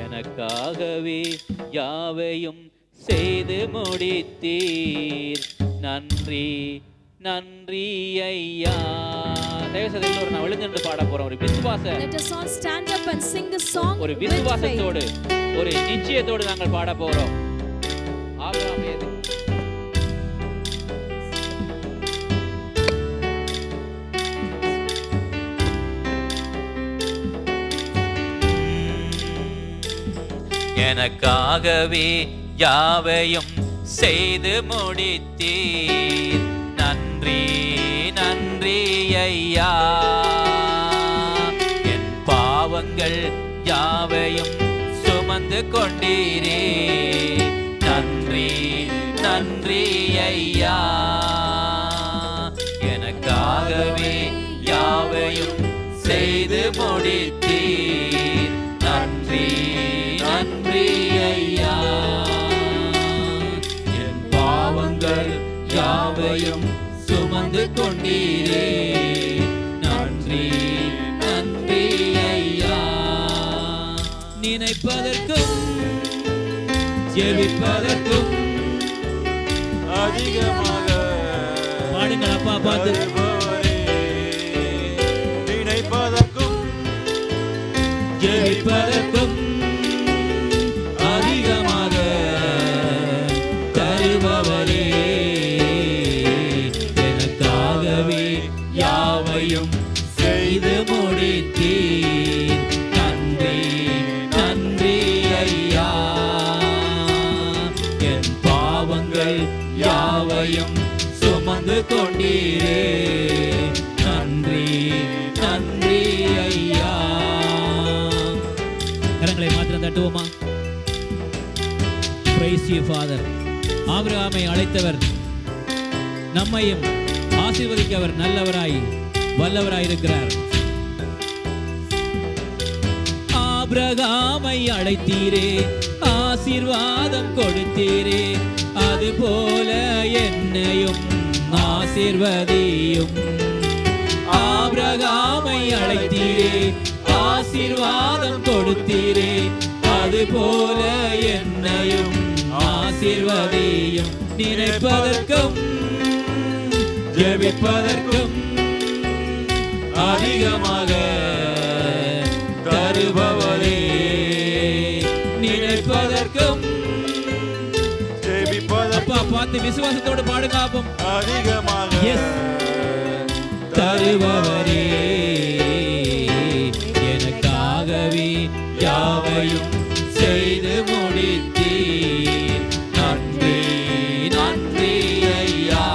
எனக்காகவே யாவையும் செய்து முடித்தீர். நன்றி நன்றி ஐயா. தேவசத்தில் ஒரு நான் எழுந்து பாட போறோம். ஒரு விசுவாச, Let us all stand up and sing this song ஒரு with faith. விசுவாசத்தோடு, ஒரு நிச்சயத்தோடு நாங்கள் பாட போறோம். ஆபிரகாமே எனக்காகவே யாவையும் செய்து முடித்தீர். நன்றி நன்றி ஐயா. என் பாவங்கள் யாவையும் சுமந்து கொண்டீரே. நன்றி நன்றி ஐயா. எனக்காகவே யாவையும் செய்து முடித்தீர். நன்றி நன்றி ஐயா. என் பாவங்கள் யாவையும் சுமந்து கொண்டீரே. நன்றி நன்றி ஐயா. நினைப்பதற்கும் ஜெபிப்பதற்கும் அதிகமாக பாடுங்கள் அப்பா பார்த்து. நினைப்பதற்கும் ஜெபிப்பதற்கும் அதிகமாக தருபவரே. எனக்காகவே யாவையும் செய்து முடித்தீர். நன்றி நன்றி ஐயா. என் பாவங்கள் யாவையும் சுமந்து கொண்டீரே. நன்றி நன்றி ஐயா. கரங்களை மாத்திரம் தட்டுவோமா? Praise you, Father. ஆபிரகாமை அழைத்தவர், நம்மையும் ஆசீர்வதிக்கவர் நல்லவராய் வல்லவராய் இருக்கிறார். ஆபிரகாமை அழைத்தீரே, ஆசீர்வாதம் கொடுத்தீரே. அதுபோல என்னையும் ஆசீர்வதியும். ஆபிரகாமை அழைத்தீரே, ஆசீர்வாதம் கொடுத்தீரே. அதுபோல என்னையும் ஆசீர்வதியும். நினைப்பதற்கும் ஜெபிப்பதற்கும் அதிகமாக தருபவரே. நினைப்பதற்கும் அப்பா பார்த்து விசுவாசத்தோடு பாடுகாப்போம். அதிகமாக தருபவரே. எனக்காகவே யாவையும் செய்து முடித்தீர். நன்றி நன்றி ஐயா.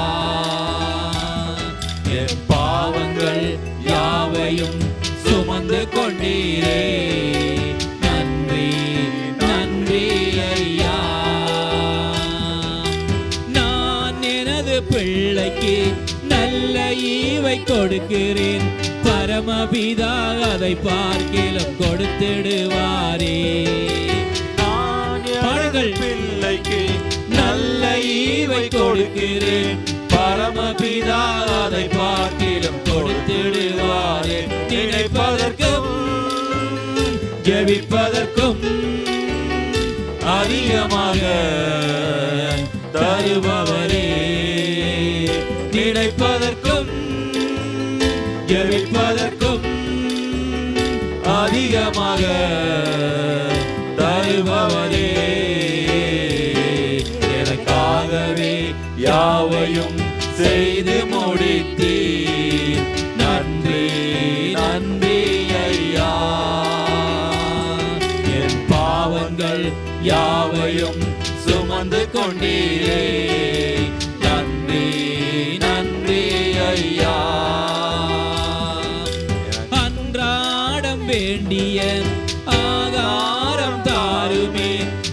என் பாவங்கள் யாவையும் சுமந்து கொண்டீரே. நன்றி நன்றி ஐயா. நான் எனது பிள்ளைக்கு நல்ல ஈவை கொடுக்கிறேன். பரமபிதா அதை பார்க்கிலும் கொடுத்திடுவாரே. பாருங்கள். பிள்ளைக்கு நல்ல ஈவை கொடுக்கிறேன். பரமபிதா அதை பார்க்கிலும் கொடுத்திடுவாரே. நினைப்பதற்கும் ஜெபிப்பதற்கும் அதிகமாக தருபவரே, நினைப்பதற்கும் ஜெபிப்பதற்கும் அதிகமாக தருபவரே, எனக்காகவே யாவையும் செய்து முடித்தீர். நன்றி நன்றி ஐயா, என் பாவங்கள் யாவையும் சுமந்து கொண்டீரே. நன்றி நன்றி ஐயா. அன்றாடம் வேண்டிய ஆகாரம் தாருமே,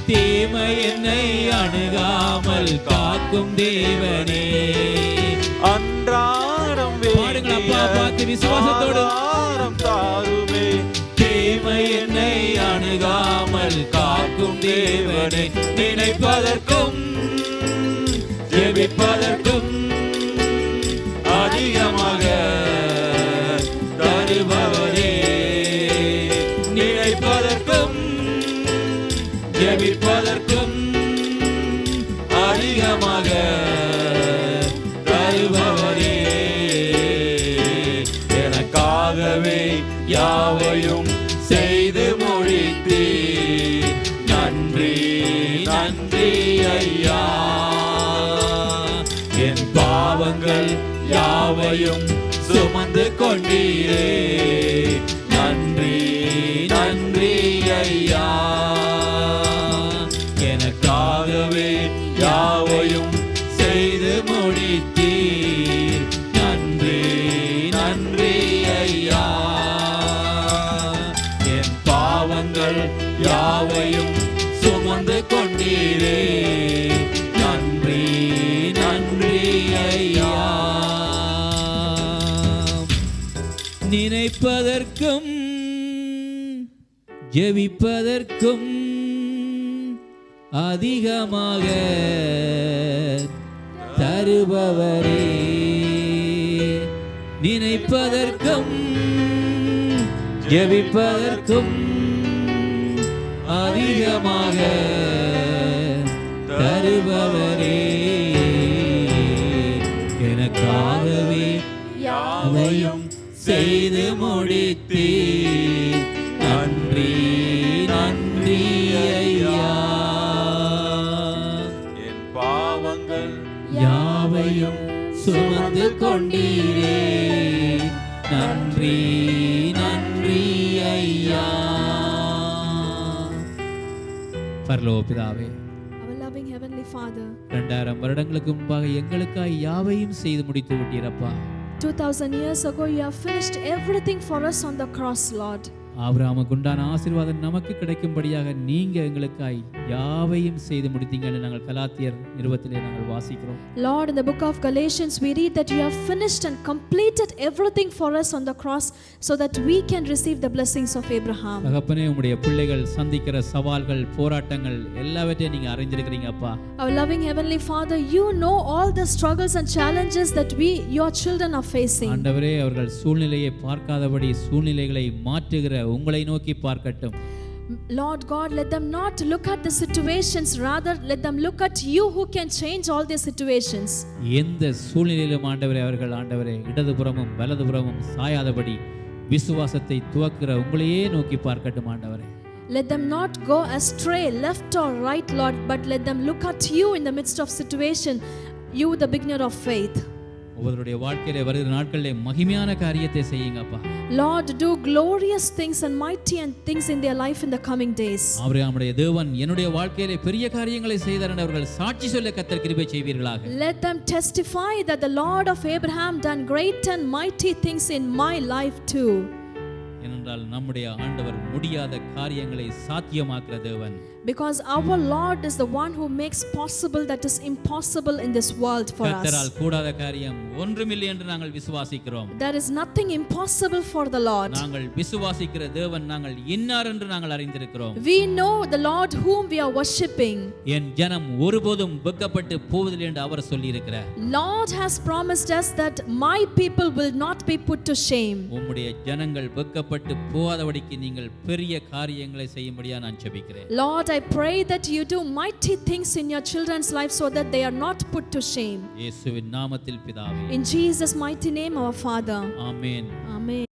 தீமை என்னை அணுகாமல் காக்கும் தேவனே. அன்றாடம் பாடுங்கள் அப்பா, பார்த்து விசுவாசத்தோடு. ஆகாரம் தாருமே, தீமை என்னை அணுகாமல் காக்கும் தேவனே, நினைப்பதற்கும் ஜெபிப்பதற்கும் அதிகமாக தருபவரே, நினைப்பதற்கும் ஜெபிப்பதற்கும் அதிகமாக தருபவரே, எனக்காகவே யாவையும் செய்து முடித்தீர். நன்றி நன்றி ஐயா, என் பாவங்கள் யாவையும் சுமந்து கொண்டீரே. நன்றி நன்றி ஐயா, எனக்காகவே யாவையும் செய்து முடித்தீர். நன்றி நன்றி ஐயா, என் பாவங்கள் யாவையும் சுமந்து கொண்டீரே. நன்றி நன்றி ஐயா. நினைப்பதற்கும் ஜெபிப்பதற்கும் அதிகமாக தருபவரே, நினைப்பதற்கும் ஜெபிப்பதற்கும் அதிகமாக தருபவரே, எனக்காகவே யாவையும் செய்து முடித்தீர். நன்றி நன்றி ஐயா, என் பாவங்கள் யாவையும் சுமந்து கொண்டீரே. நன்றி நன்றி ஐயா. பரலோக பிதாவே, Our loving Heavenly Father, 2000 வருடங்களுக்கு முன்பாக எங்களுக்காய் யாவையும் செய்து முடித்து விட்டீரப்பா. 2000 years ago, you have finished everything for us on the cross, Lord. ஆபிரகாமுக்கு உண்டான ஆசீர்வாதம் நமக்கு கிடைக்கும்படியாக நீங்க எங்களுக்காய் யாவையும் செய்து முடித்தீங்கன்னு நாங்கள் கலாத்தியர் 20 நாங்கள் வாசிக்கிறோம். Lord, in the book of Galatians, we read that you have finished and completed everything for us on the cross so that we can receive the blessings of Abraham. தகப்பனே, உம்முடைய பிள்ளைகள் சந்திக்கிற சவால்கள், போராட்டங்கள் எல்லாவற்றையும் நீங்க அறிந்திருக்கிறீங்க அப்பா. Our loving Heavenly Father, you know all the struggles and challenges that we, your children, are facing. ஆண்டவரே, அவர்கள் சூழ்நிலையை பார்க்காதபடி சூழ்நிலைகளை மாற்றுகிற உங்களை நோக்கி பார்க்கட்டும். Lord God, let them not look at the situations, rather let them look at you who can change all their situations. எந்த சூழ்நிலையிலும் ஆண்டவரே, அவர்கள் ஆண்டவரே இடதுபுறமும் வலதுபுறமும் சாயாதபடி விசுவாசத்தை துவக்கிற உங்களையே நோக்கி பார்க்கட்டும் ஆண்டவரே. Let them not go astray left or right, Lord, but let them look at you in the midst of situation, you the beginner of faith. ஒவ்வொருடைய வாழ்க்கையிலே வருகிற நாட்களிலே மகிமையான காரியத்தை செய்யுங்கப்பா. Lord, do glorious things and mighty and things in their life in the coming days. ஆபிரகாமுடைய தேவன் என்னுடைய வாழ்க்கையிலே பெரிய காரியங்களை செய்தார் என்று அவர்கள் சாட்சி சொல்ல கர்த்தர் கிருபை செய்வீர்களாக. Let them testify that the Lord of Abraham done great and mighty things in my life too. ஏனென்றால் நம்முடைய ஆண்டவர் முடியாத காரியங்களை சாத்தியமாக்குற தேவன். Because our Lord is the one who makes possible that is impossible in this world for us. கர்த்தரால் கூடாத காரியம் ஒன்றுமில்லை என்று நாங்கள் விசுவாசிக்கிறோம். There is nothing impossible for the Lord. நாங்கள் விசுவாசிக்கிற தேவன் நாங்கள் இன்னார் என்று நாங்கள் அறிந்திருக்கிறோம். We know the Lord whom we are worshiping. என் ஜனம் ஒருபோதும் வெட்கப்பட்டு போவதில்லை என்று அவர் சொல்லி இருக்கிறார். Lord has promised us that my people will not be put to shame. உம்முடைய ஜனங்கள் வெட்கப்பட்டு விட்டு போகாதபடிக்கு நீங்கள் பெரிய காரியங்களை செய்யும்படியா நான் ஜெபிக்கிறேன். Lord, I pray that you do mighty things in your children's life so that they are not put to shame. இயேசுவின் நாமத்தில் பிதாவே. In Jesus' mighty name, our Father. Amen. Amen.